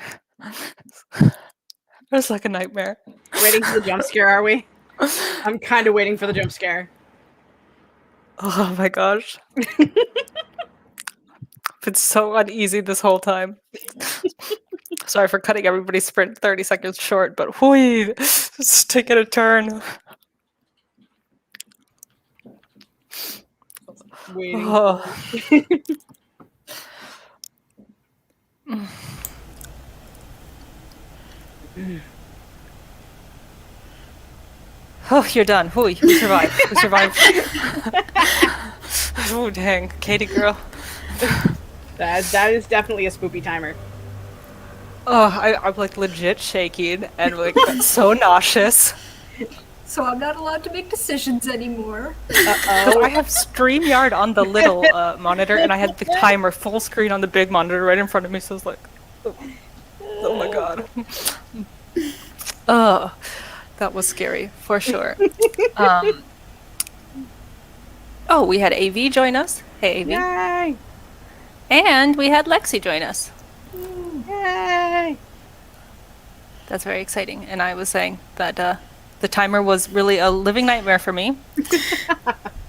It's like a nightmare. Waiting for the jump scare, are we? I'm kind of waiting for the jump scare. Oh my gosh. It's so uneasy this whole time. Sorry for cutting everybody's sprint 30 seconds short, but whoo, just taking a turn. Waiting. Oh. Oh, you're done. Whoo, we survived. We survived. Oh, dang. Katie girl. That is definitely a spoopy timer. Oh, I'm like legit shaking and like so nauseous. So I'm not allowed to make decisions anymore. Because I have StreamYard on the little monitor and I had the timer full screen on the big monitor right in front of me, so I was like, oh my god. That was scary, for sure. Oh, we had AV join us. Hey, AV. Yay! And we had Lexi join us. Yay! That's very exciting. And I was saying that the timer was really a living nightmare for me.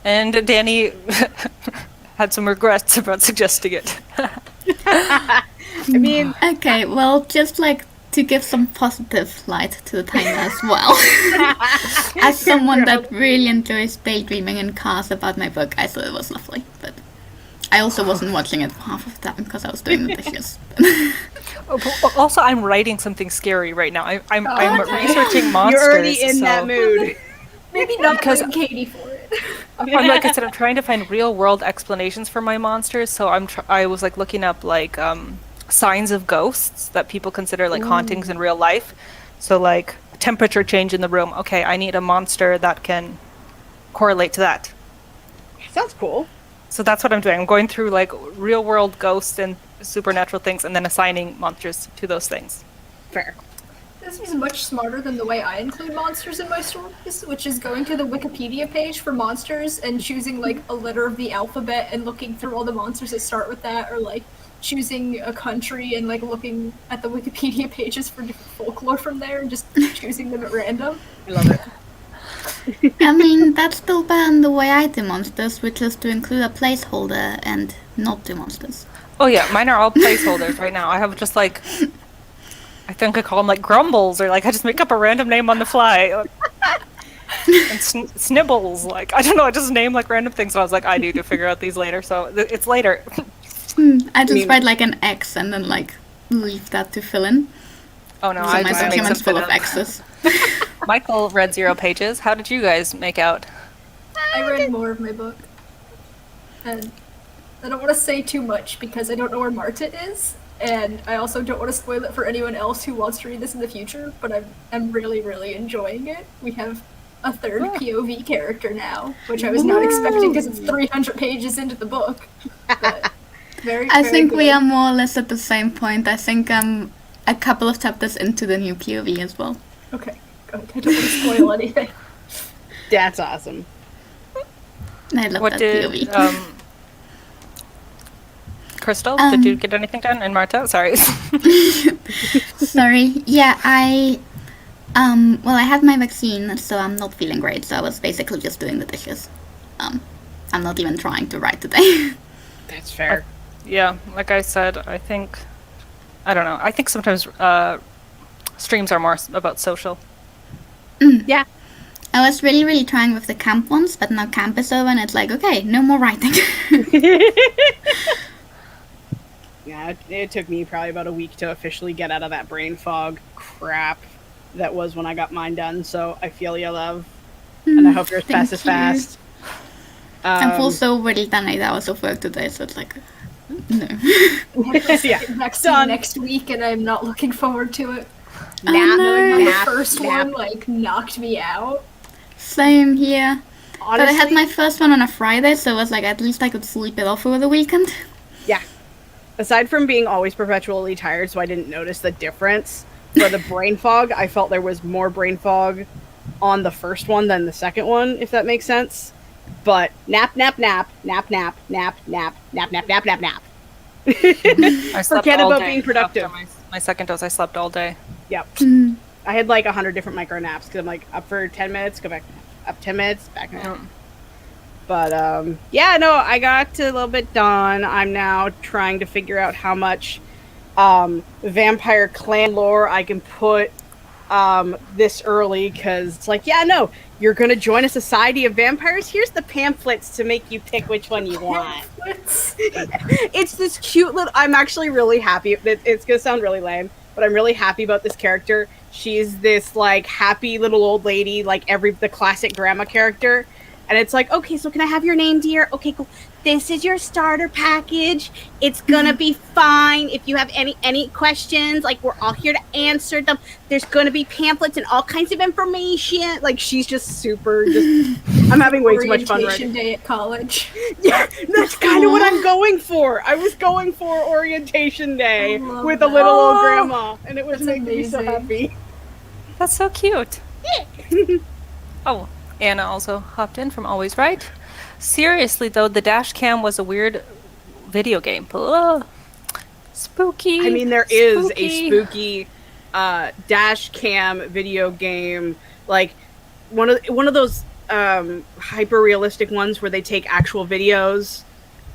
And Danny had some regrets about suggesting it. I mean, Okay, well, just like to give some positive light to the timer as well. As someone that really enjoys daydreaming in cars about my book, I thought it was lovely. But I also wasn't watching it for half of the time because I was doing the dishes. Also, I'm writing something scary right now. I'm okay. researching monsters. you're already in so that mood. Maybe not Because- blame Katie for it. Like I said, I'm trying to find real world explanations for my monsters. So I was like looking up like signs of ghosts that people consider like hauntings in real life. So like temperature change in the room. Okay, I need a monster that can correlate to that. Sounds cool. So that's what I'm doing. I'm going through like real world ghosts and supernatural things and then assigning monsters to those things. Fair. This is much smarter than the way I include monsters in my stories, which is going to the Wikipedia page for monsters and choosing like a letter of the alphabet and looking through all the monsters that start with that, or like choosing a country and like looking at the Wikipedia pages for different folklore from there and just choosing them at random. I love it. I mean, that's still better than the way I do monsters, which is to include a placeholder and not do monsters. Oh yeah, mine are all placeholders right now. I have just like, I think I call them like grumbles, or like I just make up a random name on the fly. And snibbles, like I don't know, I just name like random things. So I was like, I need to figure out these later. So it's later. I just write like an X and then like leave that to fill in. Oh no, So I my just make document's full something of up. X's. Michael read 0 pages. How did you guys make out? I read more of my book. And I don't want to say too much because I don't know where Marta is, and I also don't want to spoil it for anyone else who wants to read this in the future, but I'm really, really enjoying it. We have a third POV character now, which I was not expecting because it's 300 pages into the book. But very, I very think good. we are more or less at the same point. I think I'm a couple of chapters into the new POV as well. Okay, good. I don't want to spoil anything. That's awesome. I love What that did POV. Crystal? Did you get anything done? And Marta? Sorry. Sorry. Yeah, well, I had my vaccine, so I'm not feeling great. So I was basically just doing the dishes. I'm not even trying to write today. That's fair. Yeah, like I said, I think sometimes streams are more about social. Yeah. I was really, really trying with the camp ones, but now camp is over and it's like, okay, no more writing. Yeah, it took me probably about a week to officially get out of that brain fog crap that was when I got mine done, so I feel your love. And I hope yours Thank passes you. fast. I'm also really done 8 hours of work today, so it's like, no. Yeah, Vaccine done. next week, and I'm not looking forward to it. Oh, Nap, no. The nap, first nap. one like knocked me out. Same here. But I had Honestly, my first one on a Friday, so it was like, at least I could sleep it off over the weekend. yeah. Aside from being always perpetually tired, so I didn't notice the difference, for the brain fog, I felt there was more brain fog on the first one than the second one, if that makes sense. But nap, nap, nap, nap, nap, nap, nap, nap, nap, nap, nap, nap. I slept Forget all about day being productive. after my second dose. I slept all day. Yep. Mm. I had like 100 different micro naps because I'm like up for 10 minutes, go back, up 10 minutes, back nap. But yeah, no, I got a little bit done. I'm now trying to figure out how much vampire clan lore I can put this early, because it's like, yeah, no, you're gonna join a society of vampires. Here's the pamphlets to make you pick which one you want. It's this cute little. I'm actually really happy. It's gonna sound really lame, but I'm really happy about this character. She's this like happy little old lady, like the classic grandma character. And it's like, okay, so can I have your name, dear? Okay, cool. This is your starter package. It's gonna be fine. If you have any questions, like, we're all here to answer them. There's gonna be pamphlets and all kinds of information. Like, she's just super. I'm having way too much fun. Orientation day at college. Yeah, that's kind of what I'm going for. I was going for orientation day with a little old grandma, and it was making me so happy. That's so cute. Oh, Anna also hopped in from Always Right. Seriously, though, the dash cam was a weird video game. Ugh. Spooky. I mean, there is a spooky dash cam video game, like one of those hyper realistic ones where they take actual videos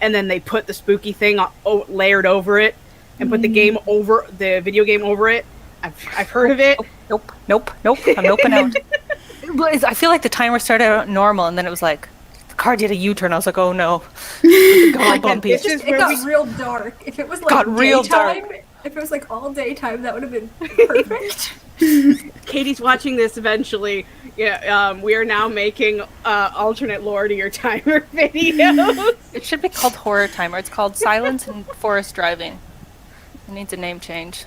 and then they put the spooky thing layered over it and put the video game over it. I've heard of it. Nope. I'm noping out. I feel like the timer started out normal, and then it was like the car did a U-turn. I was like, oh no. It got bumpy. It got real dark. If it was like daytime, if it was like all daytime, that would have been perfect. Katie's watching this eventually. Yeah, we are now making alternate lore to your timer videos. It should be called Horror Timer. It's called Silence and Forest Driving. It needs a name change.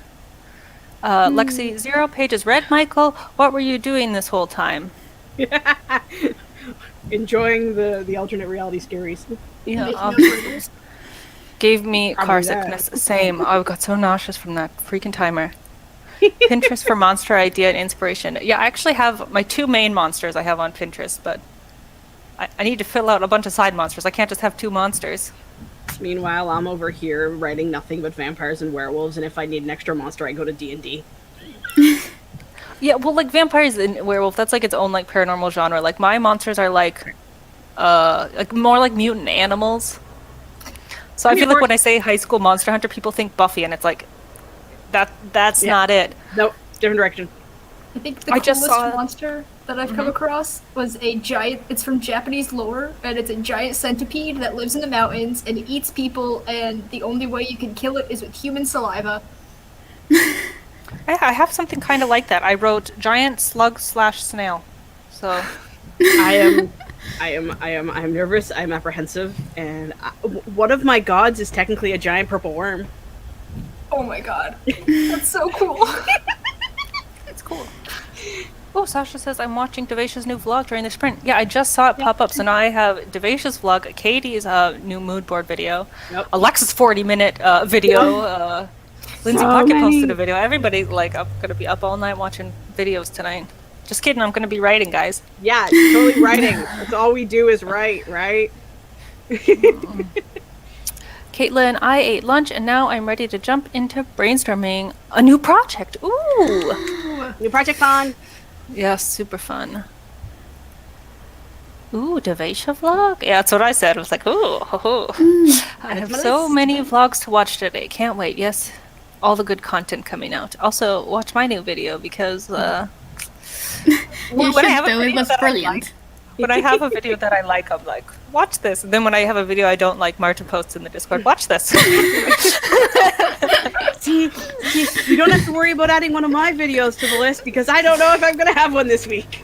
Lexi, 0 pages read. Michael, what were you doing this whole time? Enjoying the alternate reality scaries. Yeah, gave me car sickness. Same. I got so nauseous from that freaking timer. Pinterest for monster idea and inspiration. Yeah, I actually have my 2 main monsters I have on Pinterest, but I need to fill out a bunch of side monsters. I can't just have 2 monsters. Meanwhile, I'm over here writing nothing but vampires and werewolves, and if I need an extra monster, I go to D&D. Yeah, well, like vampires and werewolf, that's like its own like paranormal genre. Like my monsters are like more like mutant animals. So I feel like when I say high school monster hunter, people think Buffy, and it's like that's not it. Nope, different direction. I think the coolest monster that I've come across was a giant. It's from Japanese lore, and it's a giant centipede that lives in the mountains and it eats people. And the only way you can kill it is with human saliva. I have something kind of like that. I wrote giant slug/snail. So I am nervous. I'm apprehensive, and one of my gods is technically a giant purple worm. Oh my god, that's so cool. It's cool. Oh, Sasha says, I'm watching Devasha's new vlog during the sprint. Yeah, I just saw it pop up. So now I have Devasha's vlog, Katie's new mood board video, Alexa's 40-minute video, Lindsay Pocket posted a video. Everybody, like, I'm going to be up all night watching videos tonight. Just kidding, I'm going to be writing, guys. Yeah, totally writing. That's all we do is write, right? Caitlin, I ate lunch and now I'm ready to jump into brainstorming a new project. Ooh! New project fun. Yeah, super fun. Ooh, Devasha vlog? Yeah, that's what I said. I was like, ooh, ho, ho. I have so many vlogs to watch today. Can't wait. Yes, all the good content coming out. Also, watch my new video because when I have a video that I like, when I have a video that I like, I'm like, watch this. And then when I have a video I don't like, Marta posts in the Discord, watch this. See, you don't have to worry about adding one of my videos to the list because I don't know if I'm going to have one this week.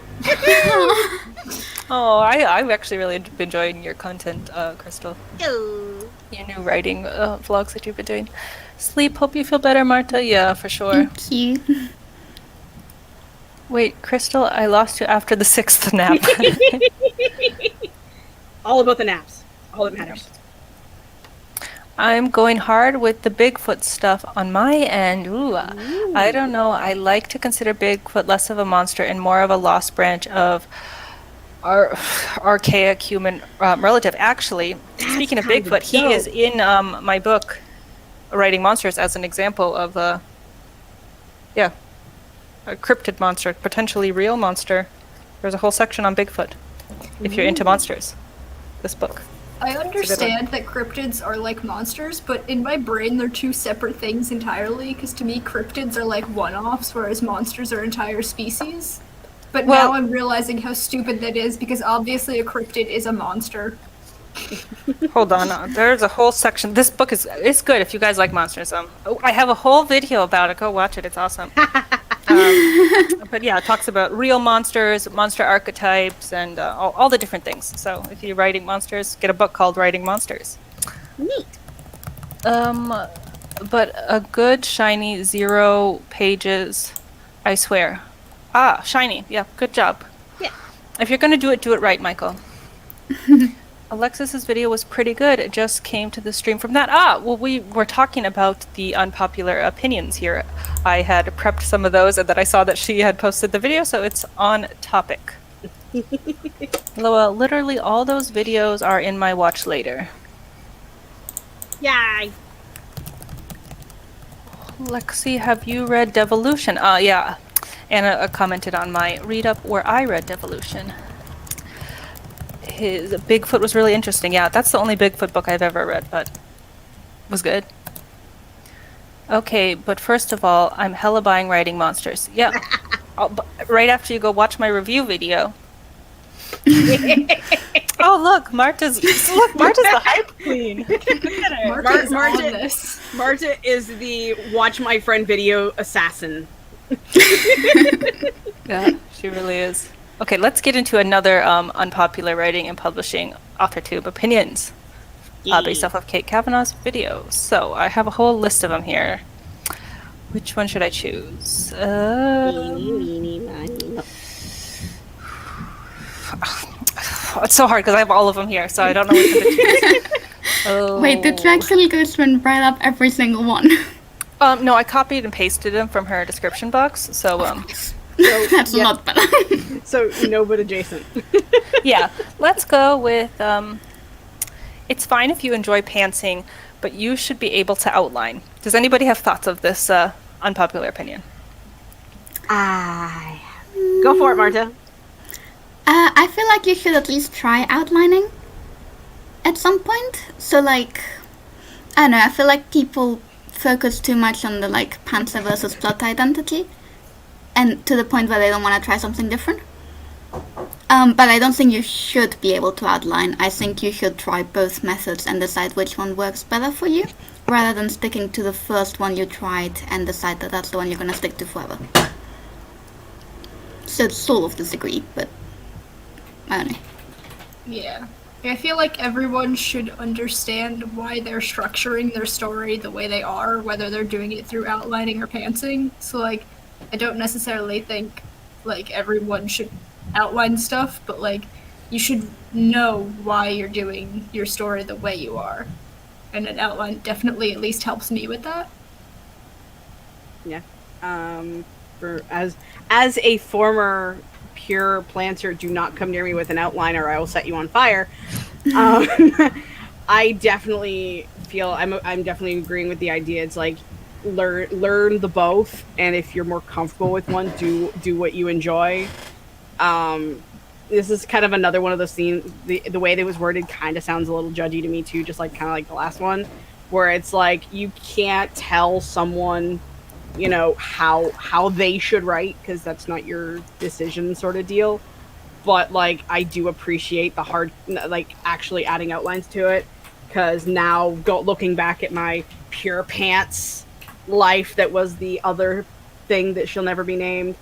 Oh, I've actually really been enjoying your content, Crystal. Your new writing vlogs that you've been doing. Sleep, hope you feel better, Marta. Yeah, for sure. Thank you. Wait, Crystal, I lost you after the 6th nap. All about the naps. All that matters. I'm going hard with the Bigfoot stuff on my end. Ooh, I don't know. I like to consider Bigfoot less of a monster and more of a lost branch of our archaic human relative. Actually, speaking of Bigfoot, he is in my book. writing monsters as an example of a cryptid monster, potentially real monster. There's a whole section on Bigfoot if you're into monsters. This book. I understand that cryptids are like monsters, but in my brain they're two separate things entirely, because to me cryptids are like one-offs, whereas monsters are entire species. But Well- now I'm realizing how stupid that is, because obviously a cryptid is a monster. Hold on, there's a whole section. This book it's good if you guys like monsters. I have a whole video about it. Go watch it. It's awesome. But yeah, it talks about real monsters, monster archetypes, and all the different things. So if you're writing monsters, get a book called Writing Monsters. Neat. But a good shiny 0 pages, I swear. Ah, shiny. Yeah, good job. Yeah. If you're gonna do it right, Michael. Alexis's video was pretty good. It just came to the stream from that. Well, we were talking about the unpopular opinions here. I had prepped some of those, and then I saw that she had posted the video, so it's on topic. Well, literally all those videos are in my watch later. Yay. Lexi, have you read Devolution? Yeah. Anna commented on my read up where I read Devolution. His Bigfoot was really interesting. Yeah, that's the only Bigfoot book I've ever read, but was good. Okay, but first of all, I'm hella buying Writing Monsters. Yeah, right after you go watch my review video. Oh, look, Marta's the hype queen. Marta's Marta- on this. Marta is the watch my friend video assassin. Yeah, she really is. Okay, let's get into another unpopular writing and publishing AuthorTube opinions based off of Kate Kavanaugh's videos. So I have a whole list of them here. Which one should I choose? It's so hard because I have all of them here, so I don't know which one to choose. Oh. Wait, did you actually go through and write up every single one? No, I copied and pasted them from her description box. So That's a lot better. So no, but adjacent. yeah, let's go with it's fine if you enjoy pantsing, but you should be able to outline. Does anybody have thoughts of this unpopular opinion? Go for it, Marta. I feel like you should at least try outlining at some point. So like, I don't know, I feel like people focus too much on the like pantser versus plot identity, and to the point where they don't want to try something different. But I don't think you should be able to outline. I think you should try both methods and decide which one works better for you, rather than sticking to the first one you tried and decide that that's the one you're going to stick to forever. So sort of disagree, but I don't know. Yeah. I feel like everyone should understand why they're structuring their story the way they are, whether they're doing it through outlining or pantsing. So, like, I don't necessarily think, like, everyone should outline stuff, but, like, you should know why you're doing your story the way you are. And an outline definitely at least helps me with that. Yeah. For as a former pure planter, do not come near me with an outline or I will set you on fire. I definitely feel I'm definitely agreeing with the idea. It's like learn the both, and if you're more comfortable with one, do what you enjoy. This is kind of another one of those scenes. The way that it was worded kind of sounds a little judgy to me too, just like kind of like the last one, where it's like you can't tell someone, you know, how they should write because that's not your decision, sort of deal. But like I do appreciate the hard, like actually adding outlines to it, because now looking back at my pure pants life, that was the other thing that she'll never be named.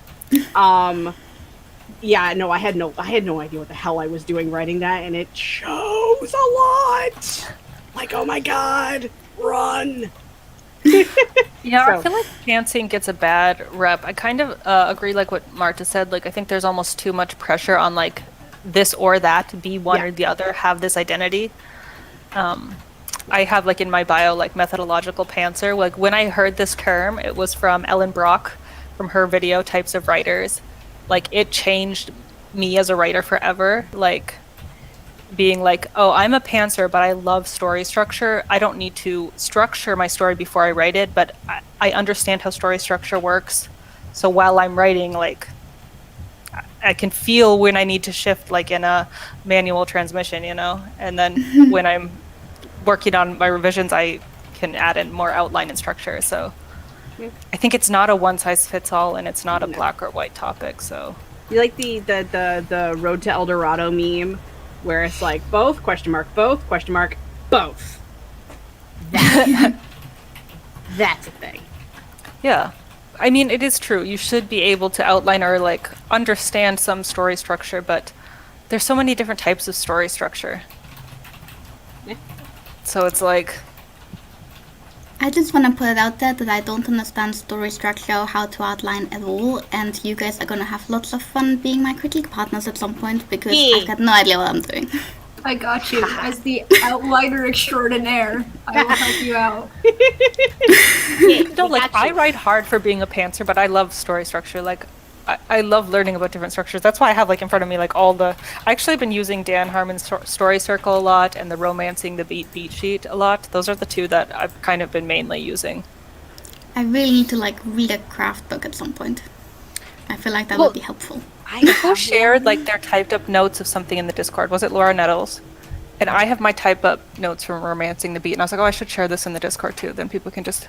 Yeah, no, I had no idea what the hell I was doing writing that, and it shows a lot. Like, oh my god, run. Yeah, I So- feel like pantsing gets a bad rep. I kind of agree, like what Marta said. Like, I think there's almost too much pressure on like this or that to be one Yeah. or the other, have this identity. I have like in my bio like methodological pantser. Like when I heard this term, it was from Ellen Brock, from her video Types of Writers. Like it changed me as a writer forever. Like being like, oh, I'm a pantser, but I love story structure. I don't need to structure my story before I write it, but I understand how story structure works. So while I'm writing, like, I can feel when I need to shift, like in a manual transmission, you know? And then when I'm working on my revisions, I can add in more outline and structure. So I think it's not a one size fits all, and it's not a black or white topic. So you like the Road to El Dorado meme, where it's like both question mark both question mark both. That's a thing. Yeah. I mean, it is true. You should be able to outline or like understand some story structure, but there's so many different types of story structure. Yeah. So it's like, I just want to put it out there that I don't understand story structure or how to outline at all, and you guys are gonna have lots of fun being my critique partners at some point because I've got no idea what I'm doing. I got you. As the outliner extraordinaire, I will help you out. I write hard for being a pantser, but I love story structure. Like, I love learning about different structures. That's why I have like in front of me like all the. I actually have been using Dan Harmon's story circle a lot and the romancing the beat sheet a lot. Those are the two that I've kind of been mainly using. I really need to like read a craft book at some point. I feel like that would be helpful. Who shared like their typed up notes of something in the Discord? Was it Laura Nettles? And I have my type up notes from romancing the beat, and I was like, oh, I should share this in the Discord too. Then people can just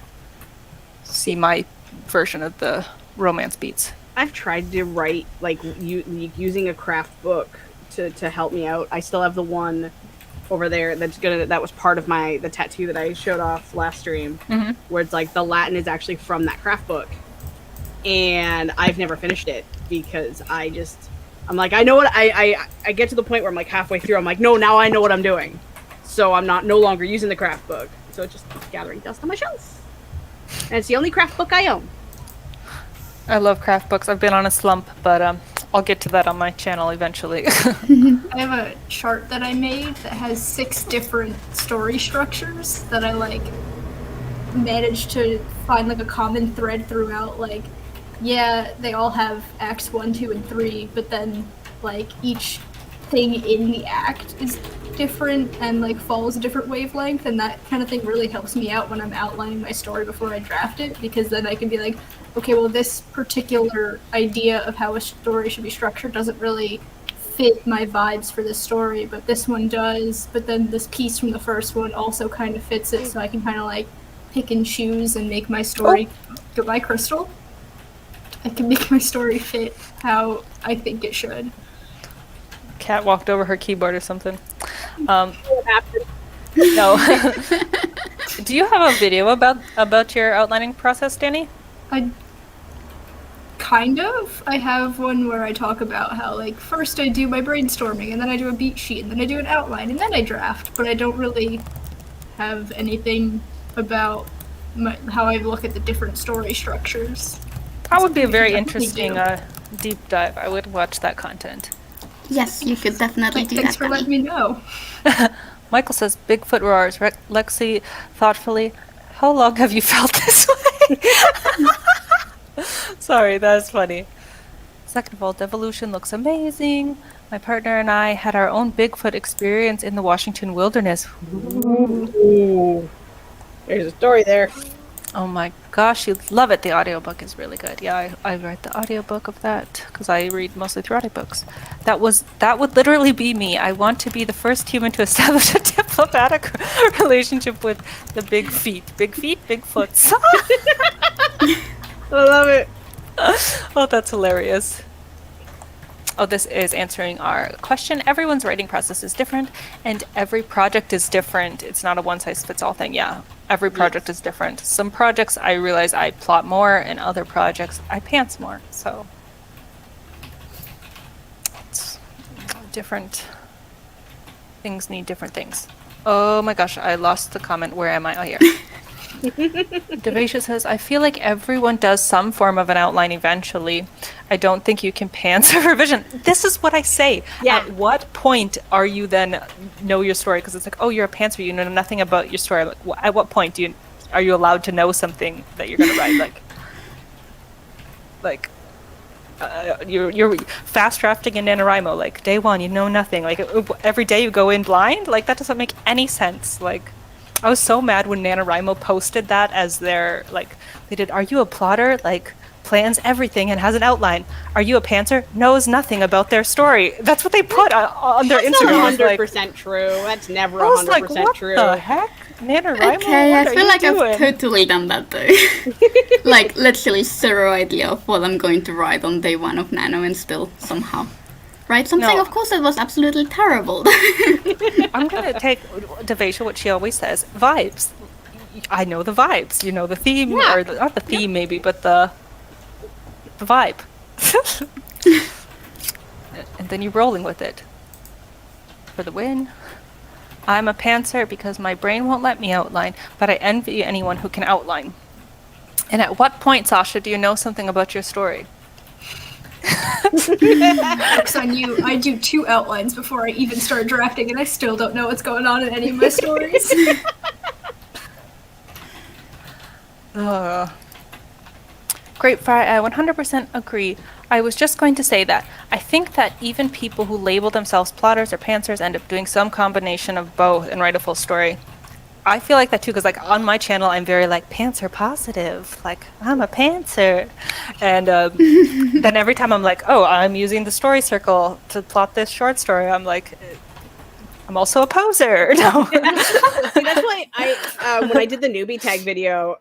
see my version of the romance beats. I've tried to write like using a craft book to help me out. I still have the one over there that was part of the tattoo that I showed off last stream, where it's like the Latin is actually from that craft book, and I've never finished it because I'm like, I know what I get to the point where I'm like halfway through, I'm like, no, now I know what I'm doing, so I'm no longer using the craft book, so it's just gathering dust on my shelf, and it's the only craft book I own. I love craft books. I've been on a slump, but I'll get to that on my channel eventually. I have a chart that I made that has 6 different story structures that I like managed to find like a common thread throughout. Like, yeah, they all have acts 1, 2, and 3, but then like each thing in the act is different and like follows a different wavelength, and that kind of thing really helps me out when I'm outlining my story before I draft it, because then I can be like, okay, well, this particular idea of how a story should be structured doesn't really fit my vibes for this story, but this one does, but then this piece from the first one also kind of fits it, so I can kind of like pick and choose and make my story. Goodbye, Crystal. I can make my story fit how I think it should. Cat walked over her keyboard or something. What happened? No. Do you have a video about your outlining process, Danny? Kind of. I have one where I talk about how, like, first I do my brainstorming, and then I do a beat sheet, and then I do an outline, and then I draft, but I don't really have anything about how I look at the different story structures. That would be a very interesting deep dive. I would watch that content. Yes, you should definitely do that. Thanks for letting me know. Michael says, Bigfoot roars. Lexi, thoughtfully, how long have you felt this way? Sorry, that's funny. Second of all, devolution looks amazing. My partner and I had our own Bigfoot experience in the Washington wilderness. Ooh. There's a story there. Oh my gosh, you'd love it. The audiobook is really good. Yeah, I read the audiobook of that because I read mostly through audiobooks. That would literally be me. I want to be the first human to establish a diplomatic relationship with the big feet. Big feet, big foots. I love it. Oh, that's hilarious. Oh, this is answering our question. Everyone's writing process is different, and every project is different. It's not a one-size-fits-all thing. Yeah, every project is different. Some projects I realize I plot more, and other projects I pants more. So it's different. Things need different things. Oh my gosh, I lost the comment. Where am I? Oh, here. Devasia says, I feel like everyone does some form of an outline eventually. I don't think you can pants a revision. This is what I say. Yeah. At what point are you then know your story? Because it's like, oh, you're a pantser, you know nothing about your story. Like, at what point are you allowed to know something that you're going to write? Like, you're fast drafting in NaNoWriMo. Like day one, you know nothing. Like every day you go in blind. Like that doesn't make any sense. Like I was so mad when NaNoWriMo posted that as their like they did. Are you a plotter? Like plans everything and has an outline. Are you a pantser? Knows nothing about their story. That's what they put on their That's Instagram. not 100% true. That's never I was 100% like, what true. the heck? NaNoWriMo? Okay, what I are feel you like doing? I've totally done that though. Like literally zero idea of what I'm going to write on day one of Nano and still somehow write something. No. Of course it was absolutely terrible. I'm gonna take Devasia, what she always says, vibes. I know the vibes. You know the theme, Yeah. or not the theme maybe, but the vibe. And then you're rolling with it for the win. I'm a pantser because my brain won't let me outline, but I envy anyone who can outline. And at what point, Sasha, do you know something about your story? Joke's on you. I do 2 outlines before I even start drafting, and I still don't know what's going on in any of my stories. Grapefire, I 100% agree. I was just going to say that. I think that even people who label themselves plotters or pantsers end up doing some combination of both and write a full story. I feel like that too, because like on my channel, I'm very like pantser positive. Like I'm a pantser, and then every time I'm like, oh, I'm using the story circle to plot this short story. I'm like, I'm also a poser. No. See, that's why when I did the newbie tag video,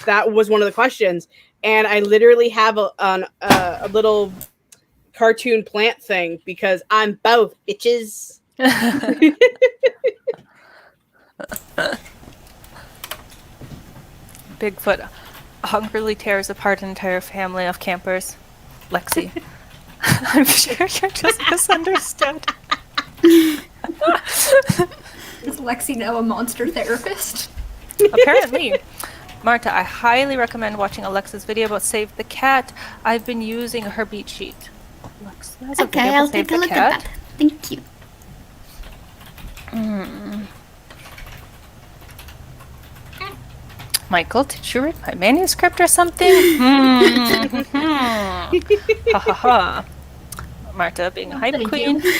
that was one of the questions, and I literally have a little cartoon plant thing because I'm both bitches. Bigfoot hungrily tears apart an entire family of campers. Lexi. I'm sure you're just misunderstood. Is Lexi now a monster therapist? Apparently. Marta, I highly recommend watching Alexa's video about Save the Cat. I've been using her beat sheet. Alexa has a video Okay, about I'll Save take a the look Cat. at that. Thank you. Michael, did you read my manuscript or something? Ha ha ha. Marta being a hype Thank queen. you.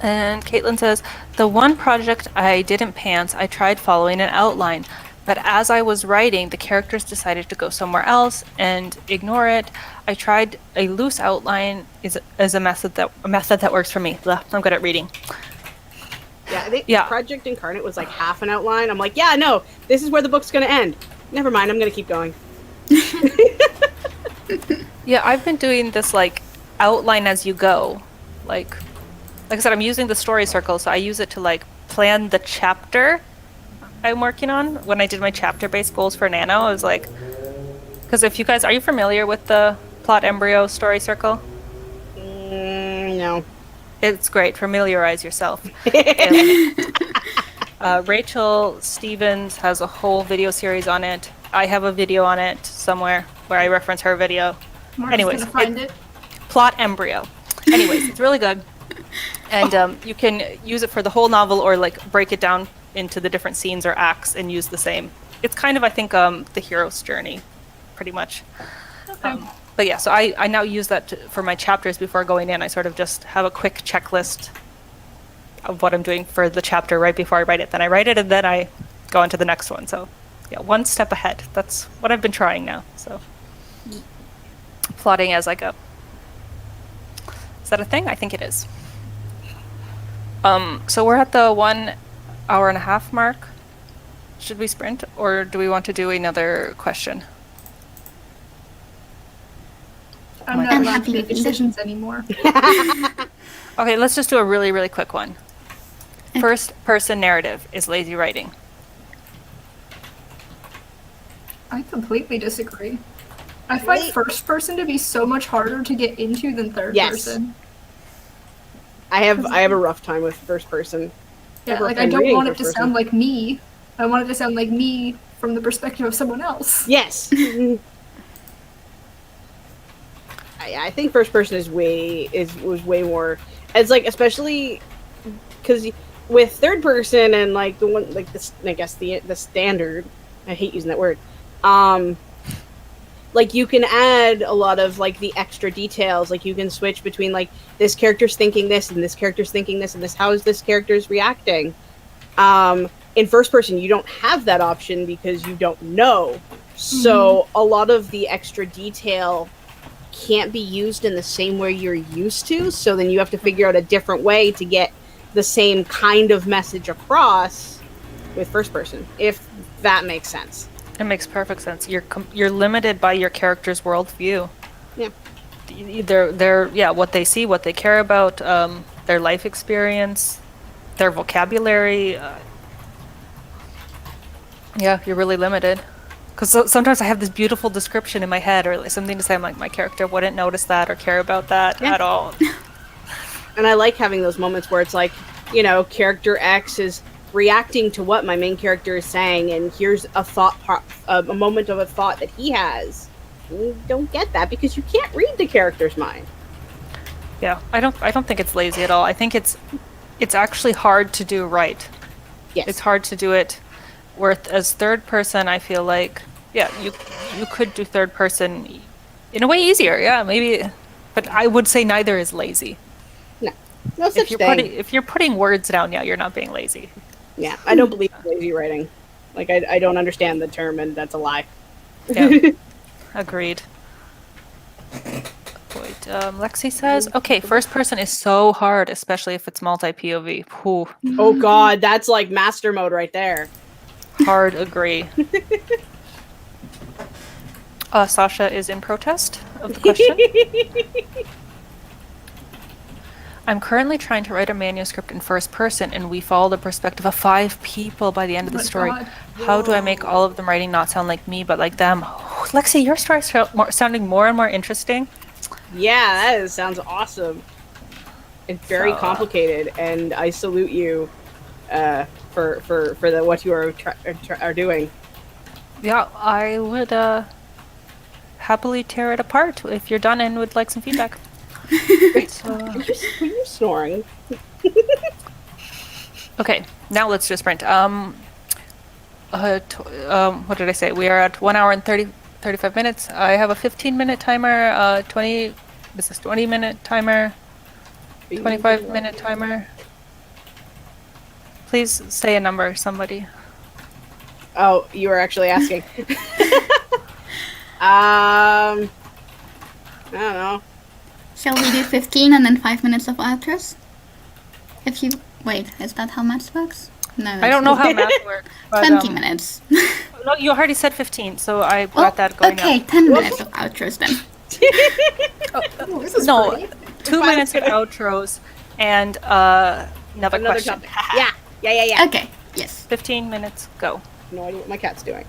And Caitlin says, the one project I didn't pants, I tried following an outline, but as I was writing, the characters decided to go somewhere else and ignore it. I tried a loose outline is a method that works for me. Blah, I'm good at reading. Yeah, I think Yeah. Project Incarnate was like half an outline. I'm like, yeah, no, this is where the book's gonna end. Never mind, I'm gonna keep going. Yeah, I've been doing this like outline as you go. Like I said, I'm using the story circle, so I use it to like plan the chapter I'm working on. When I did my chapter-based goals for Nano, I was like, because if you guys, are you familiar with the plot embryo story circle? No. It's great. Familiarize yourself. Rachel Stevens has a whole video series on it. I have a video on it somewhere where I reference her video. Marta's Anyways, gonna find it. Plot embryo. Anyways, it's really good. And you can use it for the whole novel or like break it down into the different scenes or acts and use the same. It's kind of, I think, the hero's journey, pretty much. Okay. But yeah, so I now use that for my chapters before going in. I sort of just have a quick checklist of what I'm doing for the chapter right before I write it. Then I write it and then I go on to the next one. So yeah, one step ahead. That's what I've been trying now. So plotting as I go. Is that a thing? I think it is. So we're at the 1 hour and a half mark. Should we sprint or do we want to do another question? I'm not I'm allowed to happy make with decisions anymore. Okay, let's just do a really, really quick one. First person narrative is lazy writing. I completely disagree. I find Really? first person to be so much harder to get into than third Yes. person. I have a rough time with first person. Yeah, I've like I been don't reading want it first to person. sound like me. I want it to sound like me from the perspective of someone else. Yes. I think first person was way more. It's like especially because with third person and like the one like this, I guess the standard. I hate using that word. like you can add a lot of like the extra details. Like you can switch between like this character's thinking this and this character's thinking this and this, how is this character's reacting. In first person you don't have that option because you don't know, so a lot of the extra detail can't be used in the same way you're used to, so then you have to figure out a different way to get the same kind of message across with first person, if that makes sense. It makes perfect sense. You're limited by your character's worldview. Yeah. They're what they see, what they care about, their life experience, their vocabulary. Yeah, you're really limited. Because sometimes I have this beautiful description in my head or like something to say. I'm like, my character wouldn't notice that or care about that at all. And I like having those moments where it's like, you know, character X is reacting to what my main character is saying, and here's a moment of a thought that he has. And you don't get that because you can't read the character's mind. Yeah, I don't think it's lazy at all. I think it's actually hard to do right. Yes. It's hard to do it. As third person, I feel like, yeah, you could do third person in a way easier, yeah, maybe. But I would say neither is lazy. No such thing. If you're putting words down, yeah, you're not being lazy. Yeah, I don't believe in lazy writing. Like, I don't understand the term, and that's a lie. Yeah, agreed. Wait, Lexi says, okay, first person is so hard, especially if it's multi-POV. Whew, Oh god, that's like master mode right there. hard agree. Sasha is in protest of the question. I'm currently trying to write a manuscript in first person, and we follow the perspective of 5 people by the end of the story. God. How do I make all of them writing not sound like me, but like them? Lexi, your story's sounding more and more interesting. Yeah, sounds awesome. It's very complicated, and I salute you for what you are doing. Yeah, I would happily tear it apart if you're done and would like some feedback. Were you snoring? Okay, now let's just sprint. What did I say? We are at 1 hour and 35 minutes. I have a 15-minute timer, 20-minute timer, 25-minute timer. Please say a number, somebody. Oh, you were actually asking. I don't know. Shall we do 15 and then 5 minutes of outros? If you... Wait, is that how maths works? No. I don't know how math works. But, 20 minutes. No, you already said 15, so I got that going okay, up. 10 minutes of outros then. Oh, this is No, pretty. 2 minutes of outros and another question. topic. Yeah. Okay, yes. 15 minutes, go. No idea what my cat's doing.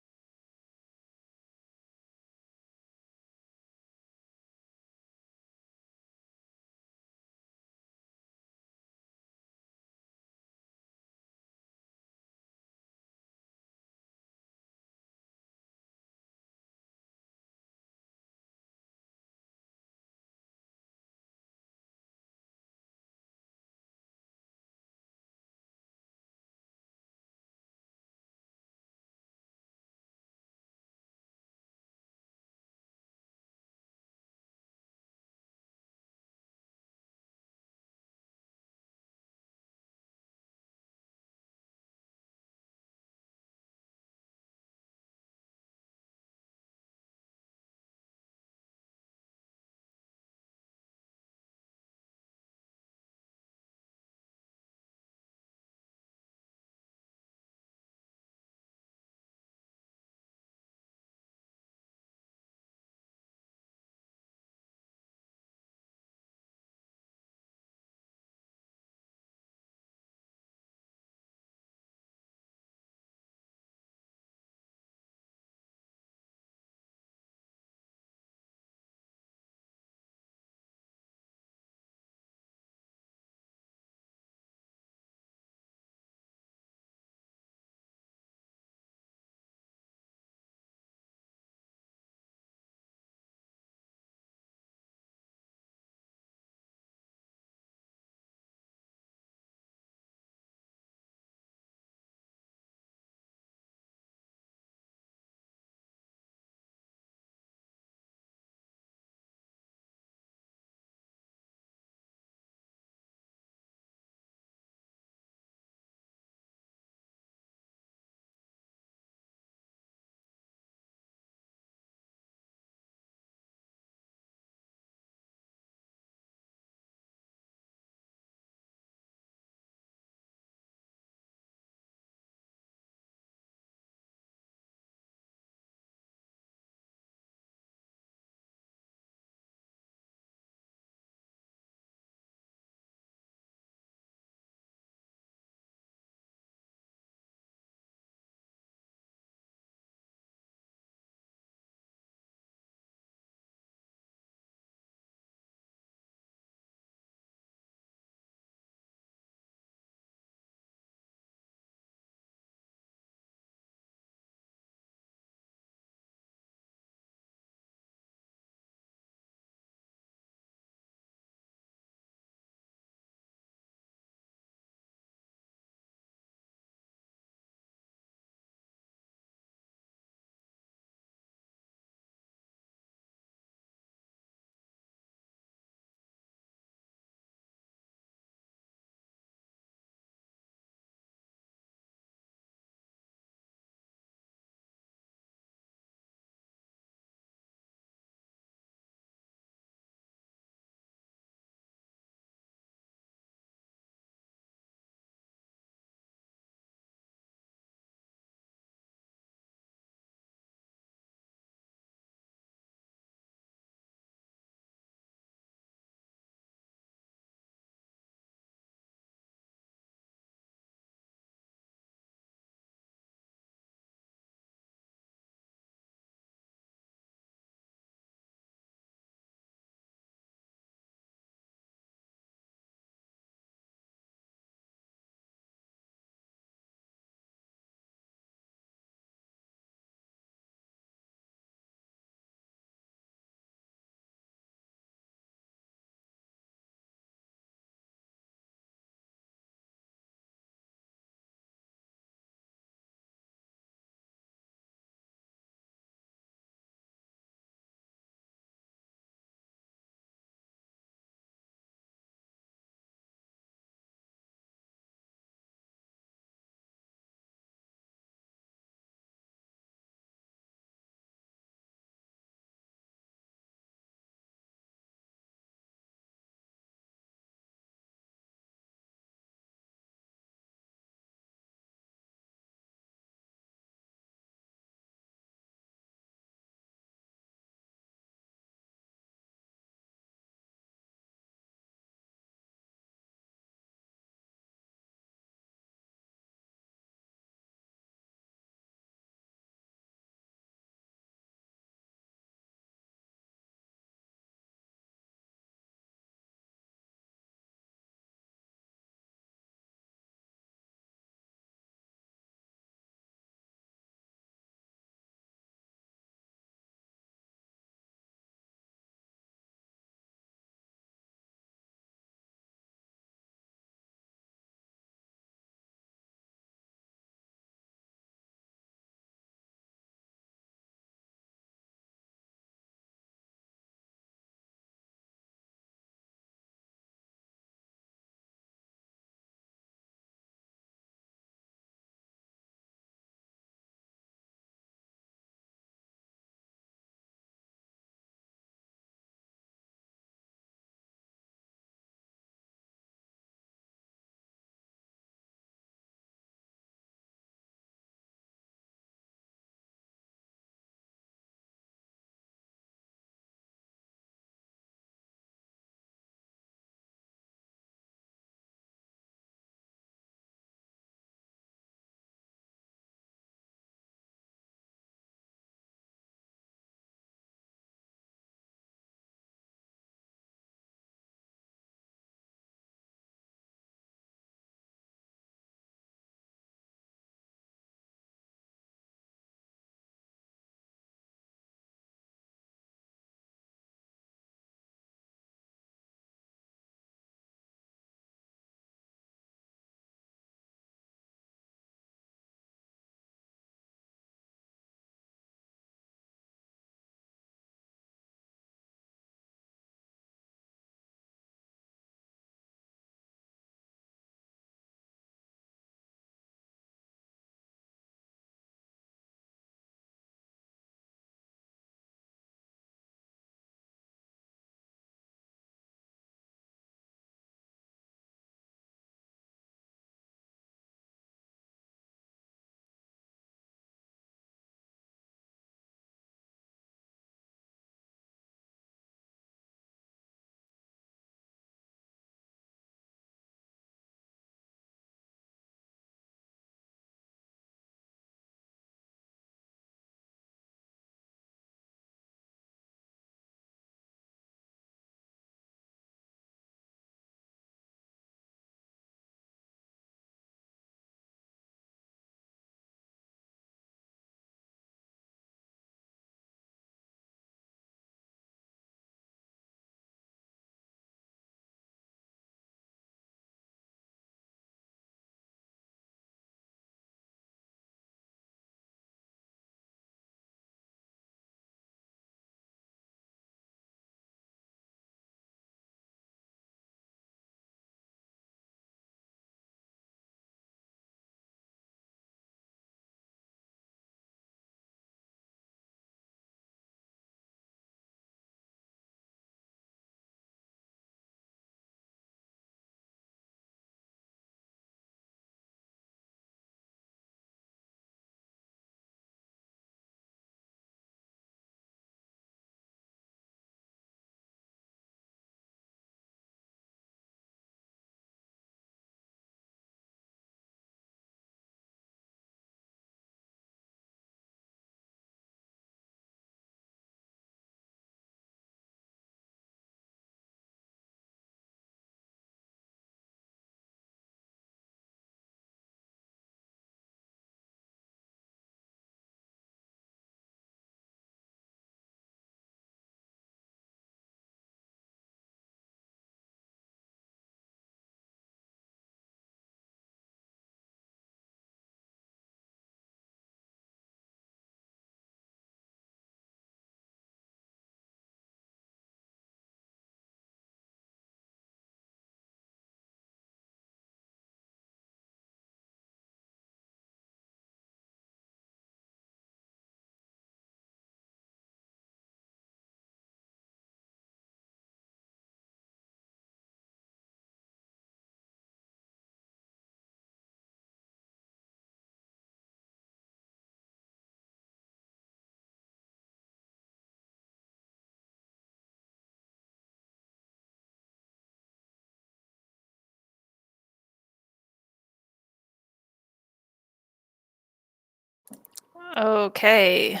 Okay.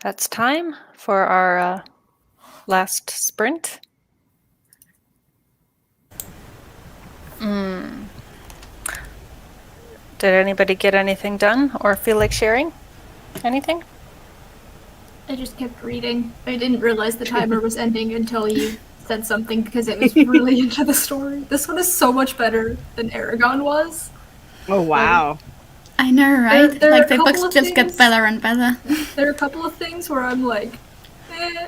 That's time for our last sprint. Did anybody get anything done or feel like sharing anything? I just kept reading. I didn't realize the timer was ending until you said something because it was really into the story. This one is so much better than Aragon was. Oh wow. I know, right? There are Like a the couple books of just get things- better and better. There are a couple of things where I'm like,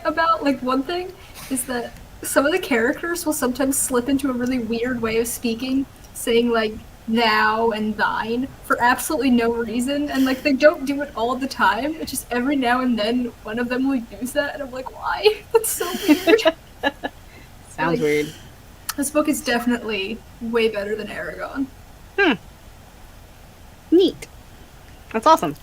about. Like, one thing is that some of the characters will sometimes slip into a really weird way of speaking, saying like thou and thine for absolutely no reason, and like they don't do it all the time. It's just every now and then one of them will use that, and I'm like, why? That's so weird. Sounds Like- weird. This book is definitely way better than Aragon. Neat. That's awesome.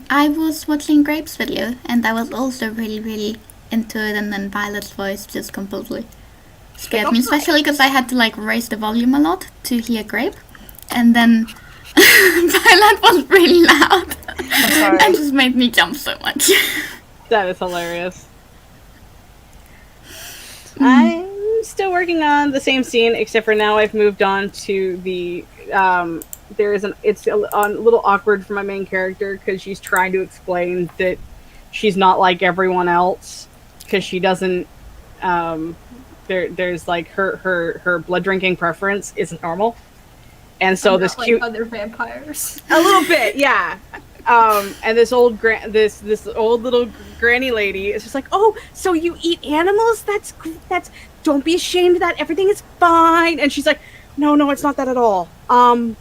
I was watching Grape's video, and I was also really, really into it, and then Violet's voice just completely scared me, especially because I had to like raise the volume a lot to hear Grape, and then Violet was really loud and just made me jump so much. That is hilarious. I'm still working on the same scene, except for now I've moved on to the it's a little awkward for my main character because she's trying to explain that she's not like everyone else because she doesn't there's like her blood drinking preference isn't normal, and so I'm this not cute like other vampires. a little bit, yeah. And this old this old little granny lady is just like, oh, so you eat animals? That's don't be ashamed of that. Everything is fine. And she's like, no, it's not that at all. And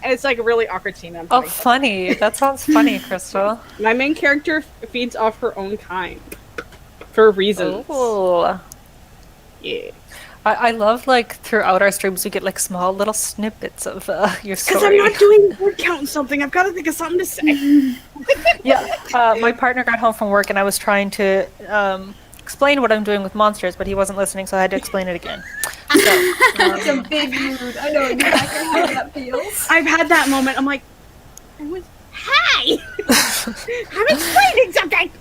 it's like a really awkward scene. I'm Oh, sorry. funny. That sounds funny, Crystal. My main character feeds off her own kind for reasons. Oh. Yeah. I love, like, throughout our streams, we get, like, small little snippets of your Because story. I'm not doing word count and something. I've got to think of something to say. Yeah, my partner got home from work, and I was trying to explain what I'm doing with monsters, but he wasn't listening, so I had to explain it again. So, It's a big mood. I know exactly how that feels. I've had that moment. I'm like, hi! I'm explaining something!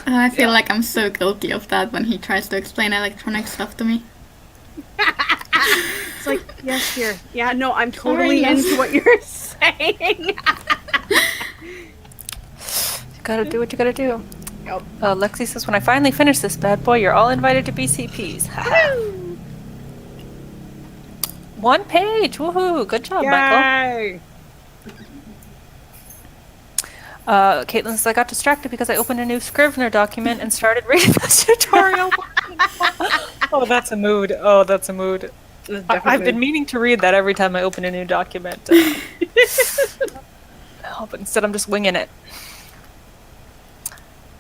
I feel like I'm so guilty of that when he tries to explain electronic stuff to me. It's like, yes, dear. Yeah, no, I'm totally Sorry, yes. into what you're saying. you gotta do what you gotta do. Yep. Lexi says, when I finally finish this bad boy, you're all invited to BCPs. Haha. One page! Woohoo! Good job, Michael. Yay! Caitlin says, I got distracted because I opened a new Scrivener document and started reading the tutorial. Oh, that's a mood. Oh, that's a mood. I've been meaning to read that every time I open a new document. But instead I'm just winging it.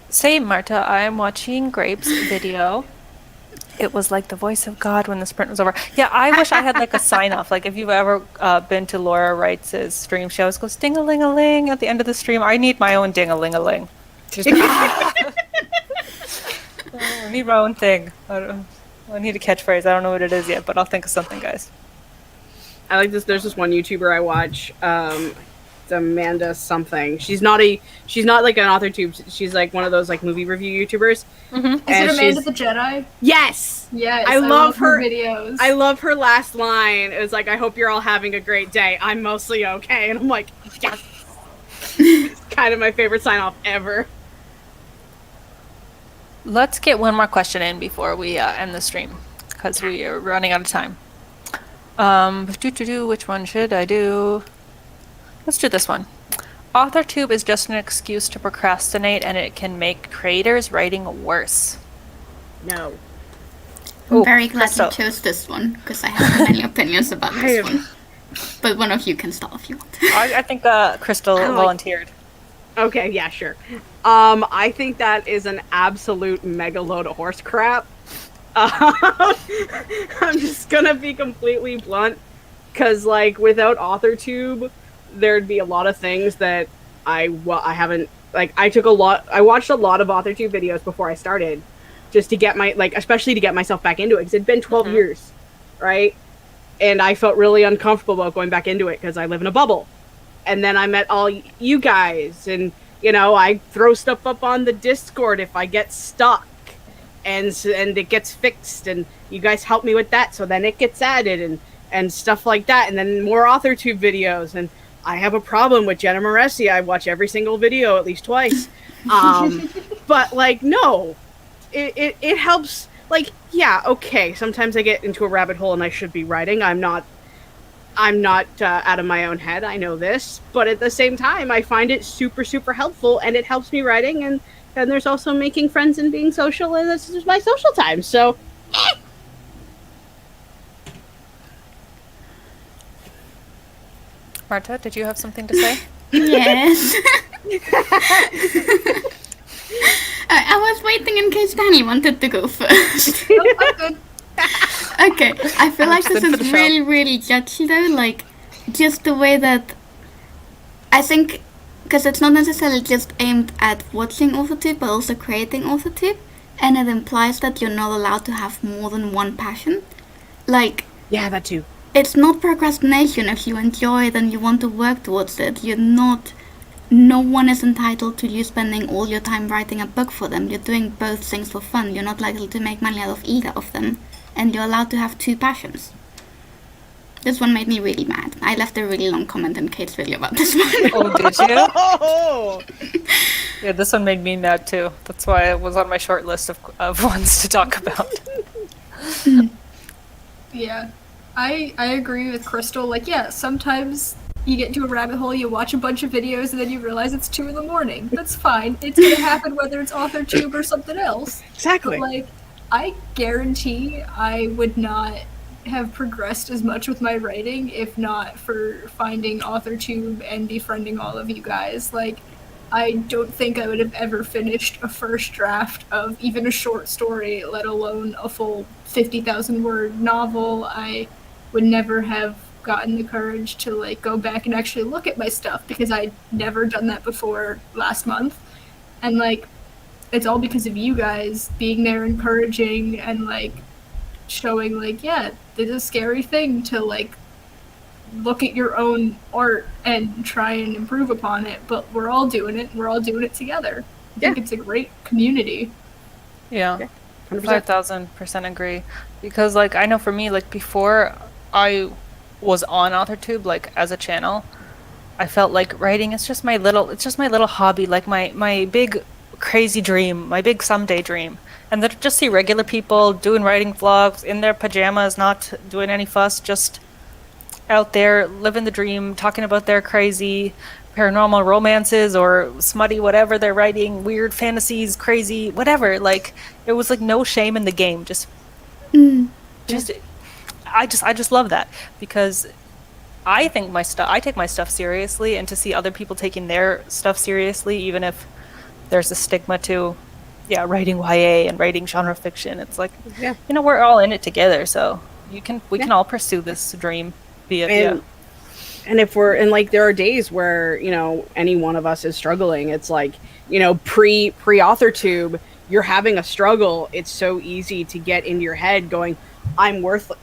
Same, Marta. I am watching Grape's video. It was like the voice of God when the sprint was over. Yeah, I wish I had like a sign off. Like if you've ever been to Laura Wright's stream, she always goes ding-a-ling-a-ling at the end of the stream. I need my own ding-a-ling-a-ling. Just, I need my own thing. I need a catchphrase. I don't know what it is yet, but I'll think of something, guys. I like this. There's this one YouTuber I watch. It's Amanda something. She's not like an author tube. She's like one of those like movie review YouTubers. Mm-hmm. Is it Amanda the Jedi? Yes. Yes, I love her videos. I love her last line. It was like, I hope you're all having a great day. I'm mostly okay. And I'm like, yes. It's kind of my favorite sign off ever. Let's get one more question in before we end the stream, because we are running out of time. Which one should I do? Let's do this one. AuthorTube is just an excuse to procrastinate, and it can make creators' writing worse. No. I'm Oh, very glad Crystal. you chose this one, because I have many opinions about this one. But one of you can start if you want. I think Crystal like- volunteered. Okay, yeah, sure. I think that is an absolute mega load of horse crap. I'm just gonna be completely blunt, because like without AuthorTube, there'd be a lot of things that I haven't like. I watched a lot of AuthorTube videos before I started, just to get especially to get myself back into it, because it'd been 12 years, right? And I felt really uncomfortable about going back into it because I live in a bubble. and then I met all you guys, and I throw stuff up on the Discord if I get stuck, and it gets fixed, and you guys help me with that, so then it gets added and stuff like that, and then more AuthorTube videos, and I have a problem with Jenna Moresi. I watch every single video at least twice. But like, no, it helps. Like, yeah, okay. Sometimes I get into a rabbit hole and I should be writing. I'm not out of my own head. I know this, but at the same time, I find it super, super helpful, and it helps me writing. And then there's also making friends and being social, and this is my social time. So. Marta, did you have something to say? Yes. I was waiting in case Danny wanted to go first. Oh, I'm good. Okay, I feel like this Good for the is show. really, really judgy though. Like, just the way that I think, because it's not necessarily just aimed at watching AuthorTube, but also creating AuthorTube, and it implies that you're not allowed to have more than one passion. Like, Yeah, that too. it's not procrastination if you enjoy it and you want to work towards it. No one is entitled to you spending all your time writing a book for them. You're doing both things for fun. You're not likely to make money out of either of them. And you're allowed to have two passions. This one made me really mad. I left a really long comment in Kate's video about this one. Oh, did you? Oh, Yeah, this one made me mad too. That's why it was on my short list of ones to talk about. Yeah, I agree with Crystal. Like, yeah, sometimes you get into a rabbit hole, you watch a bunch of videos, and then you realize it's 2 a.m. That's fine. It's gonna happen whether it's AuthorTube or something else. exactly. But, like, I guarantee I would not have progressed as much with my writing if not for finding AuthorTube and befriending all of you guys. Like, I don't think I would have ever finished a first draft of even a short story, let alone a full 50,000 word novel. I would never have gotten the courage to like go back and actually look at my stuff because I'd never done that before last month. And like, it's all because of you guys being there encouraging and like showing like, yeah, it's a scary thing to like look at your own art and try and improve upon it, but we're all doing it. We're all doing it together. I think it's a great community. Yeah, 100%. 5,000% agree. Because like I know for me, like before I was on AuthorTube, like as a channel, I felt like writing is just my little hobby, like my big crazy dream, my big someday dream. And then just see regular people doing writing vlogs in their pajamas, not doing any fuss, just out there living the dream, talking about their crazy paranormal romances or smutty whatever they're writing, weird fantasies, crazy whatever. Like it was like no shame in the game. I just love that because I think I take my stuff seriously, and to see other people taking their stuff seriously, even if there's a stigma to writing YA and writing genre fiction, it's like we're all in it together, so we can all pursue this dream. And if we're and like there are days where any one of us is struggling, it's like pre AuthorTube, you're having a struggle. It's so easy to get into your head going, I'm worthless,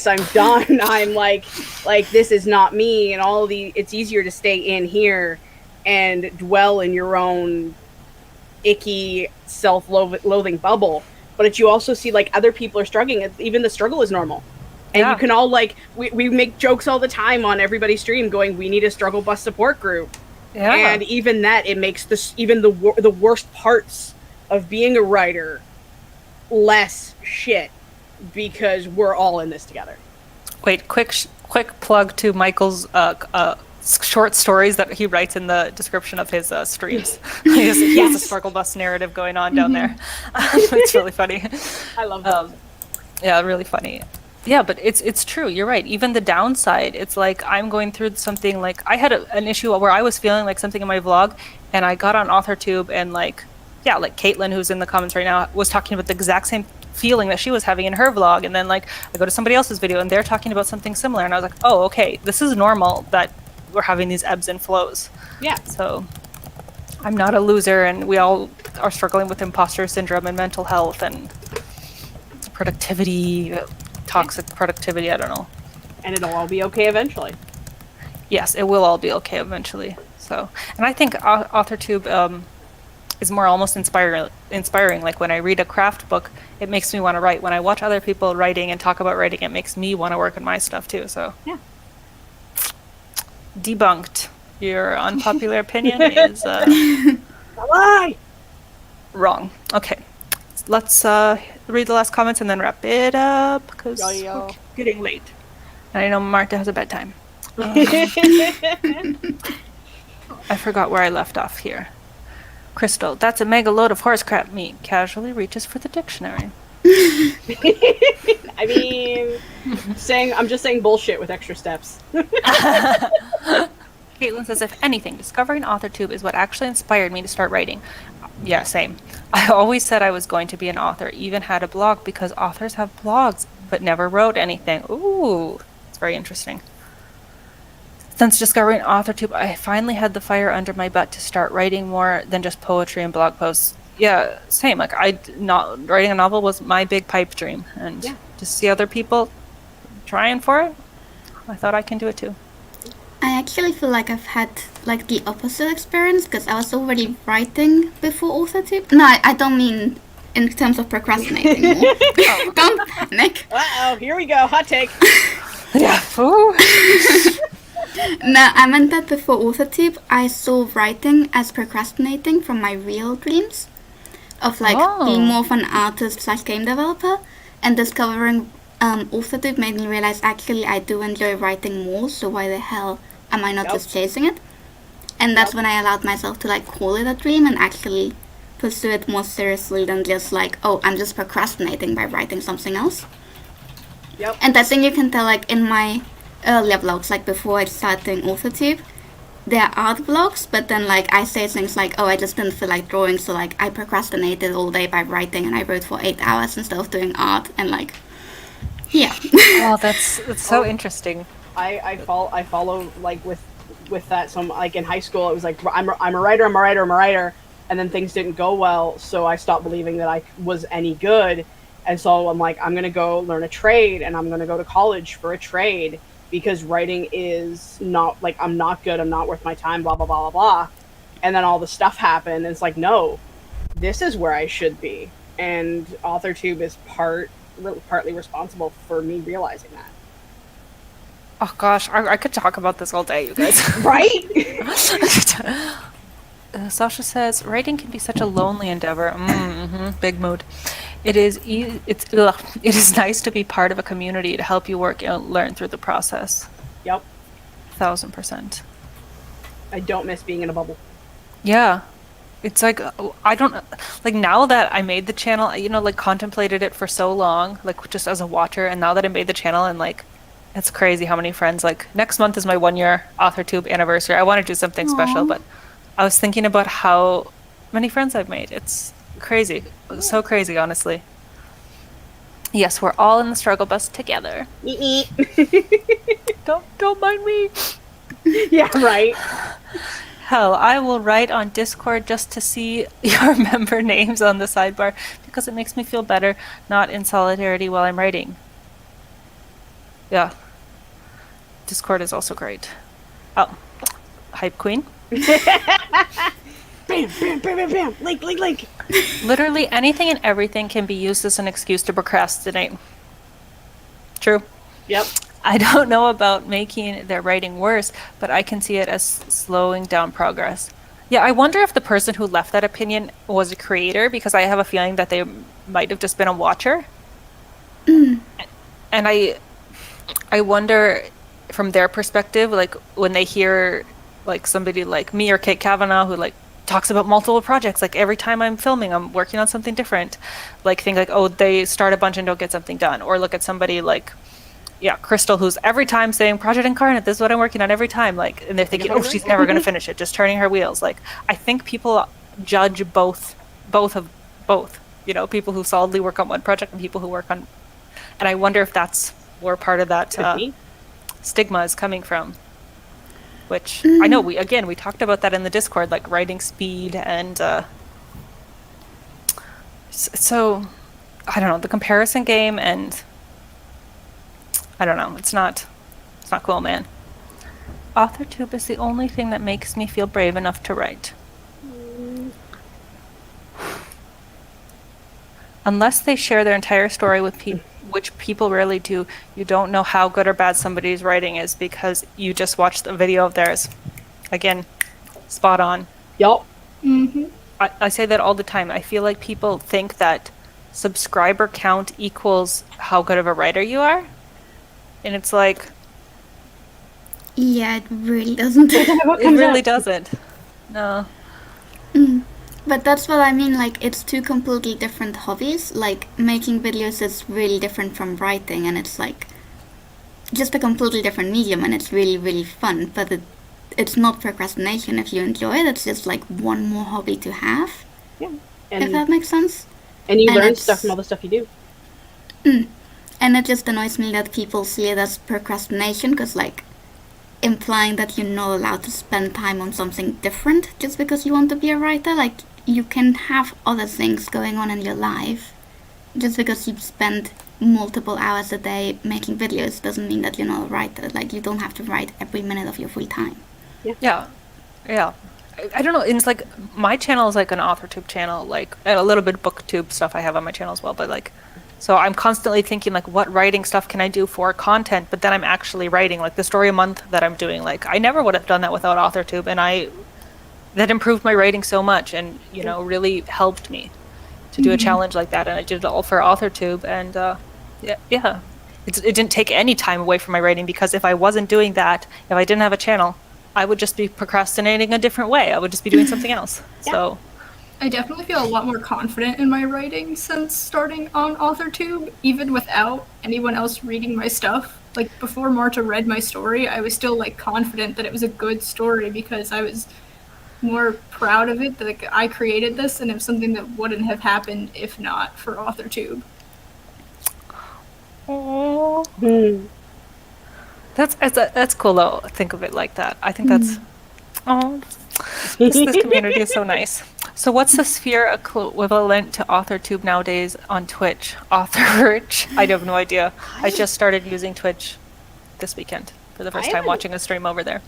I'm done, I'm like this is not me, and it's easier to stay in here and dwell in your own icky self-loathing bubble. But you also see like other people are struggling. Even the struggle is normal. And you can all like we make jokes all the time on everybody's stream going, we need a struggle bus support group. Yeah. And even that, it makes the worst parts of being a writer less shit because we're all in this together. Wait, quick plug to Michael's short stories that he writes in the description of his streams. He has a struggle bus narrative going on down there. It's really funny. I love that. Yeah, really funny. Yeah, but it's true. You're right. Even the downside, it's like I'm going through something like I had an issue where I was feeling like something in my vlog, and I got on AuthorTube and like Caitlin, who's in the comments right now, was talking about the exact same feeling that she was having in her vlog, and then like I go to somebody else's video and they're talking about something similar, and I was like, oh, okay, this is normal that we're having these ebbs and flows. Yeah. So I'm not a loser, and we all are struggling with imposter syndrome and mental health and productivity. Toxic productivity, I don't know. And it'll all be okay eventually. yes, it will all be okay eventually. So, and I think AuthorTube is more almost inspiring. Like when I read a craft book, it makes me want to write. When I watch other people writing and talk about writing, it makes me want to work on my stuff too. So, Yeah. Debunked. Your unpopular opinion is Lie. wrong. Okay, let's read the last comments and then wrap it up because Yeah. we're getting late. And I know Marta has a bedtime. I forgot where I left off here. Crystal, that's a mega load of horse crap meat. Casually reaches for the dictionary. I mean, I'm just saying bullshit with extra steps. Caitlin says, if anything, discovering AuthorTube is what actually inspired me to start writing. Yeah, same. I always said I was going to be an author, even had a blog because authors have blogs, but never wrote anything. Ooh, it's very interesting. Since discovering AuthorTube, I finally had the fire under my butt to start writing more than just poetry and blog posts. Yeah, same. Like not writing a novel was my big pipe dream, and to see other people trying for it, I thought I can do it too. I actually feel like I've had like the opposite experience because I was already writing before AuthorTube. No, I don't mean in terms of procrastinating more. Don't panic. Uh-oh, here we go. Hot take. Yeah. Ooh. No, I meant that before AuthorTube, I saw writing as procrastinating from my real dreams of like being more of an artist / game developer, and discovering AuthorTube made me realize actually I do enjoy writing more, so why the hell am I not just chasing it? And that's when I allowed myself to like call it a dream and actually pursue it more seriously than just like, oh, I'm just procrastinating by writing something else. Yep. And I think you can tell like in my earlier vlogs, like before I started doing AuthorTube, there are art vlogs, but then like I say things like, oh, I just didn't feel like drawing, so like I procrastinated all day by writing and I wrote for 8 hours instead of doing art, and like, yeah. Oh, that's so interesting. I follow like with that. So like in high school, it was like I'm a writer, and then things didn't go well, so I stopped believing that I was any good, and so I'm like, I'm gonna go learn a trade, and I'm gonna go to college for a trade because writing is not like I'm not good, I'm not worth my time, blah blah blah blah blah, and then all the stuff happened, and it's like, no, this is where I should be, and AuthorTube is partly responsible for me realizing that. Oh gosh, I could talk about this all day, you guys. Right? Sasha says, writing can be such a lonely endeavor. Big mood. It is nice to be part of a community to help you work and learn through the process. Yep. 1000%. I don't miss being in a bubble. Yeah. It's like, I don't, like now that I made the channel, you know, like contemplated it for so long, like just as a watcher, and now that I made the channel and like, it's crazy how many friends, like next month is my 1-year AuthorTube anniversary. I want to do something special, but I was thinking about how many friends I've made. It's crazy. So crazy, honestly. Yes, we're all in the struggle bus together. Don't mind me. Yeah, right. Hell, I will write on Discord just to see your member names on the sidebar because it makes me feel better, not in solidarity while I'm writing. Yeah. Discord is also great. Oh, Hype Queen. Bam, bam, bam, bam, bam. Link. Literally anything and everything can be used as an excuse to procrastinate. True. Yep. I don't know about making their writing worse, but I can see it as slowing down progress. Yeah, I wonder if the person who left that opinion was a creator, because I have a feeling that they might have just been a watcher. And I wonder from their perspective, like when they hear like somebody like me or Kate Kavanaugh who like talks about multiple projects, like every time I'm filming, I'm working on something different, like think like, oh, they start a bunch and don't get something done. Or look at somebody like, yeah, Crystal, who's every time saying Project Incarnate, this is what I'm working on every time, like, and they're thinking, oh, she's never going to finish it, just turning her wheels. Like, I think people judge both, you know, people who solidly work on one project and people who work on, and I wonder if that's where part of that stigma is coming from. Which I know we talked about that in the Discord, like writing speed and so I don't know, the comparison game, and I don't know, it's not cool, man. AuthorTube is the only thing that makes me feel brave enough to write. Unless they share their entire story with people, which people rarely do, you don't know how good or bad somebody's writing is because you just watched a video of theirs. Again, spot on. Yup. Mm-hmm. I say that all the time. I feel like people think that subscriber count equals how good of a writer you are. And it's like, Yeah, it really doesn't. it really doesn't. No. But that's what I mean, like, it's two completely different hobbies. Like, making videos is really different from writing, and it's like just a completely different medium, and it's really, really fun. But it's not procrastination if you enjoy it, it's just like one more hobby to have, Yeah. if that makes sense. And you and learn it's- stuff from all the stuff you do. And it just annoys me that people see it as procrastination, because, like, implying that you're not allowed to spend time on something different just because you want to be a writer. Like, you can have other things going on in your life. Just because you spend multiple hours a day making videos doesn't mean that you're not a writer. Like, you don't have to write every minute of your free time. Yeah. I don't know. It's like my channel is like an AuthorTube channel, like, and a little bit of BookTube stuff I have on my channel as well. But like, so I'm constantly thinking like, what writing stuff can I do for content? But then I'm actually writing like the story a month that I'm doing. Like, I never would have done that without AuthorTube, and that improved my writing so much, and really helped me to do a challenge like that. And I did it all for AuthorTube, and yeah. It didn't take any time away from my writing, because if I wasn't doing that, if I didn't have a channel, I would just be procrastinating a different way. I would just be doing something else. Yeah. So I definitely feel a lot more confident in my writing since starting on AuthorTube, even without anyone else reading my stuff. Like, before Marta read my story, I was still, like, confident that it was a good story because I was more proud of it, that, like, I created this, and it was something that wouldn't have happened if not for AuthorTube. that's cool though. Think of it like that. I think that's this community is so nice. So what's the sphere equivalent to AuthorTube nowadays on Twitch? Authorch? I have no idea. I just started using Twitch this weekend for the first time, watching a stream over there.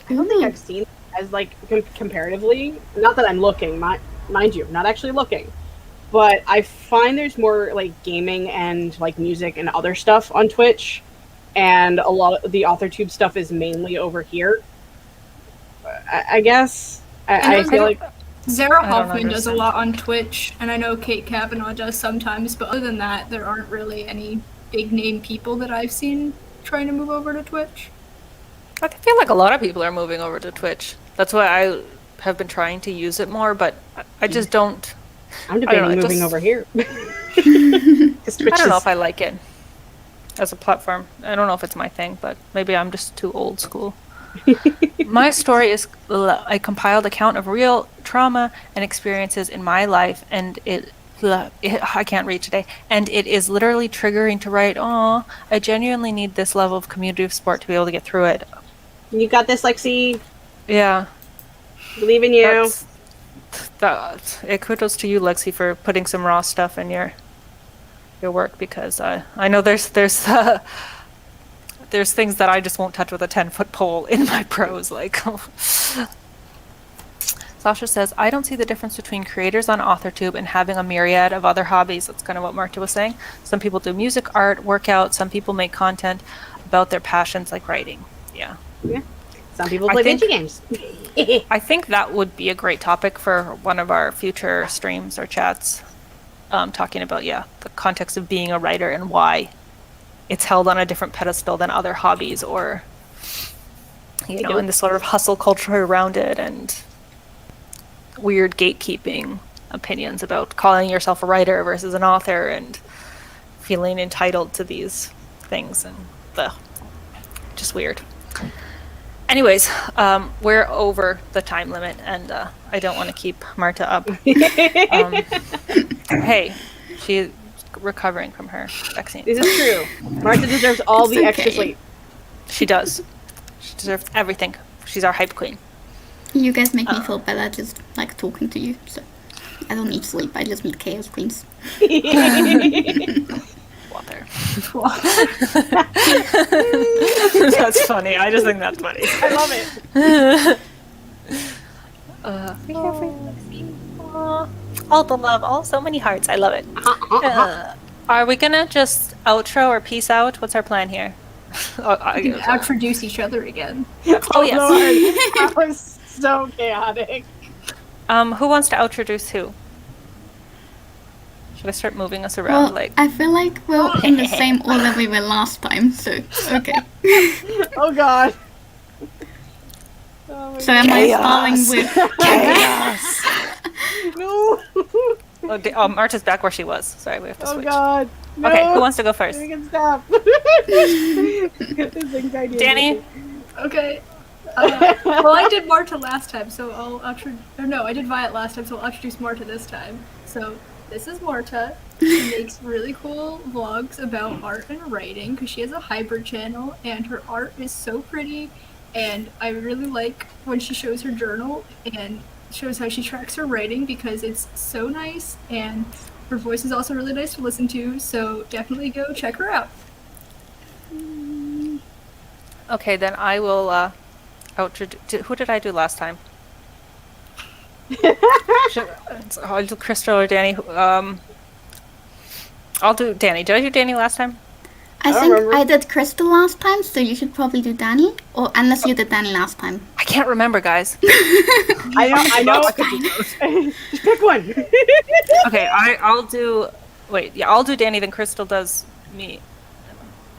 I don't think I've seen it as, like, comparatively. Not that I'm looking, mind you, I'm not actually looking. But I find there's more, like, gaming and, like, music and other stuff on Twitch. And a lot of the AuthorTube stuff is mainly over here. I guess. I feel like... Zara I don't Hoffman does a understand. lot on Twitch, and I know Kate Kavanaugh does sometimes, but other than that, there aren't really any big name people that I've seen trying to move over to Twitch. I feel like a lot of people are moving over to Twitch. That's why I have been trying to use it more, but I just don't. I'm debating know, it moving just- over here. I don't know if I like it as a platform. I don't know if it's my thing, but maybe I'm just too old school. My story is a compiled account of real trauma and experiences in my life, and I can't read today, and it is literally triggering to write. Oh, I genuinely need this level of community of support to be able to get through it. You got this, Lexi. Yeah. Believe in you. Kudos to you, Lexi, for putting some raw stuff in your work, because I know there's things that I just won't touch with a 10-foot pole in my prose. Like, Sasha says, I don't see the difference between creators on AuthorTube and having a myriad of other hobbies. That's kind of what Marta was saying. Some people do music, art, workout. Some people make content about their passions, like writing. Yeah. Some people I play think- video games. I think that would be a great topic for one of our future streams or chats, talking about, the context of being a writer and why it's held on a different pedestal than other hobbies, or, and the sort of hustle culture around it, and weird gatekeeping opinions about calling yourself a writer versus an author, and feeling entitled to these things, and just weird. Anyways, we're over the time limit, and I don't want to keep Marta up. Hey, she's recovering from her vaccine. This is true. Marta deserves all It's the extra okay. sleep. She does. She deserves everything. She's our hype queen. You guys make me feel better just, like, talking to you, so I don't need sleep, I just need chaos queens. Water. That's funny. I just think that's funny. I love it. All the love, so many hearts. I love it. Are we gonna just outro or peace out? What's our plan here? We can introduce each other again. Oh, yes. Lord, that was so chaotic. Who wants to introduce who? Should I start moving us around? Well, I feel like we're in the same order we were last time, so okay. Oh god. Oh my So am I starting Chaos. with Chaos. No. Oh, Marta's back where she was. Sorry, we have to Oh switch. god. No. Okay, who wants to go first? We can stop. This anxiety. Danny? Okay. Well, I did Marta last time, so I did Violet last time, so I'll introduce Marta this time. So, this is Marta. She makes really cool vlogs about art and writing, because she has a hybrid channel, and her art is so pretty, and I really like when she shows her journal, and shows how she tracks her writing, because it's so nice, and her voice is also really nice to listen to, so definitely go check her out. Okay, then I will who did I do last time? I'll do Crystal or Danny. I'll do Danny. Did I do Danny last time? I don't think remember. I did Crystal last time, so you should probably do Danny, or unless you did Danny last time. I can't remember, guys. I know. Just pick one. Okay, I'll do. Wait, yeah, I'll do Danny. Then Crystal does me.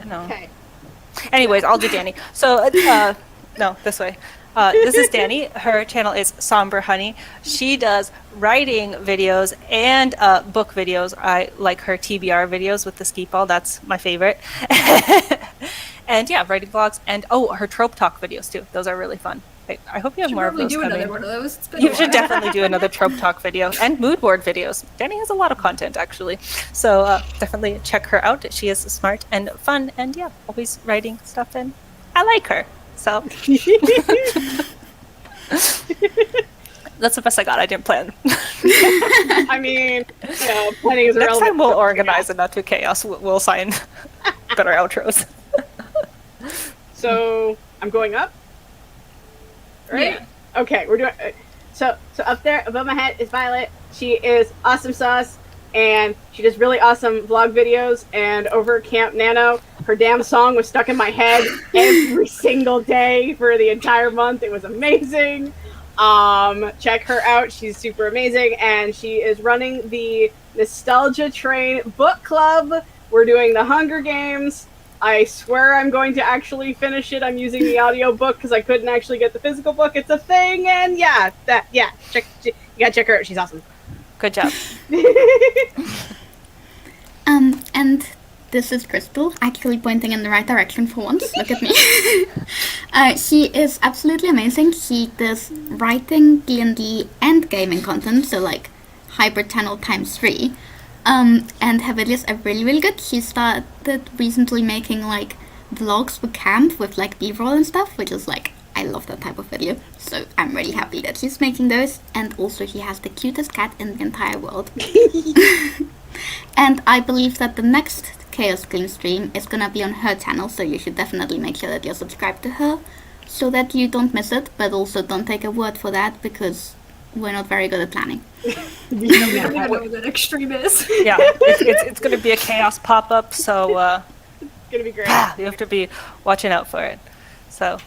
No. Okay. Anyways, I'll do Danny. So, no, this way. This is Danny. Her channel is Somber Honey. She does writing videos and book videos. I like her TBR videos with the ski ball. That's my favorite. And yeah, writing vlogs and her trope talk videos too. Those are really fun. I hope you have Should more of probably those do coming. another one of those. It's been You a should while. definitely do another trope talk video and mood board videos. Danny has a lot of content actually, so definitely check her out. She is smart and fun, and yeah, always writing stuff. And I like her. So that's the best I got. I didn't plan. I mean, planning is Next irrelevant. time we'll organize and not do chaos. We'll sign better outros. So I'm going up. Right? Yeah. Okay, we're doing. So up there above my head is Violet. She is awesome sauce, and she does really awesome vlog videos. And over at Camp Nano, her damn song was stuck in my head every single day for the entire month. It was amazing. Check her out. She's super amazing, and she is running the Nostalgia Train book club. We're doing the Hunger Games. I swear I'm going to actually finish it. I'm using the audio book because I couldn't actually get the physical book. It's a thing, and you gotta check her out. She's awesome. Good job. And this is Crystal, actually pointing in the right direction for once. Look at me. She is absolutely amazing. She does writing, D&D, and gaming content, so like hybrid channel times 3. And her videos are really, really good. She started recently making like vlogs for camp with like b-roll and stuff, which is like, I love that type of video. So I'm really happy that she's making those. And also she has the cutest cat in the entire world. And I believe that the next Chaos Clean stream is gonna be on her channel, so you should definitely make sure that you're subscribed to her so that you don't miss it, but also don't take a word for that because we're not very good at planning. We don't even know what that extreme is. Yeah, it's going to be a chaos pop-up, so It's gonna be great. you have to be watching out for it. So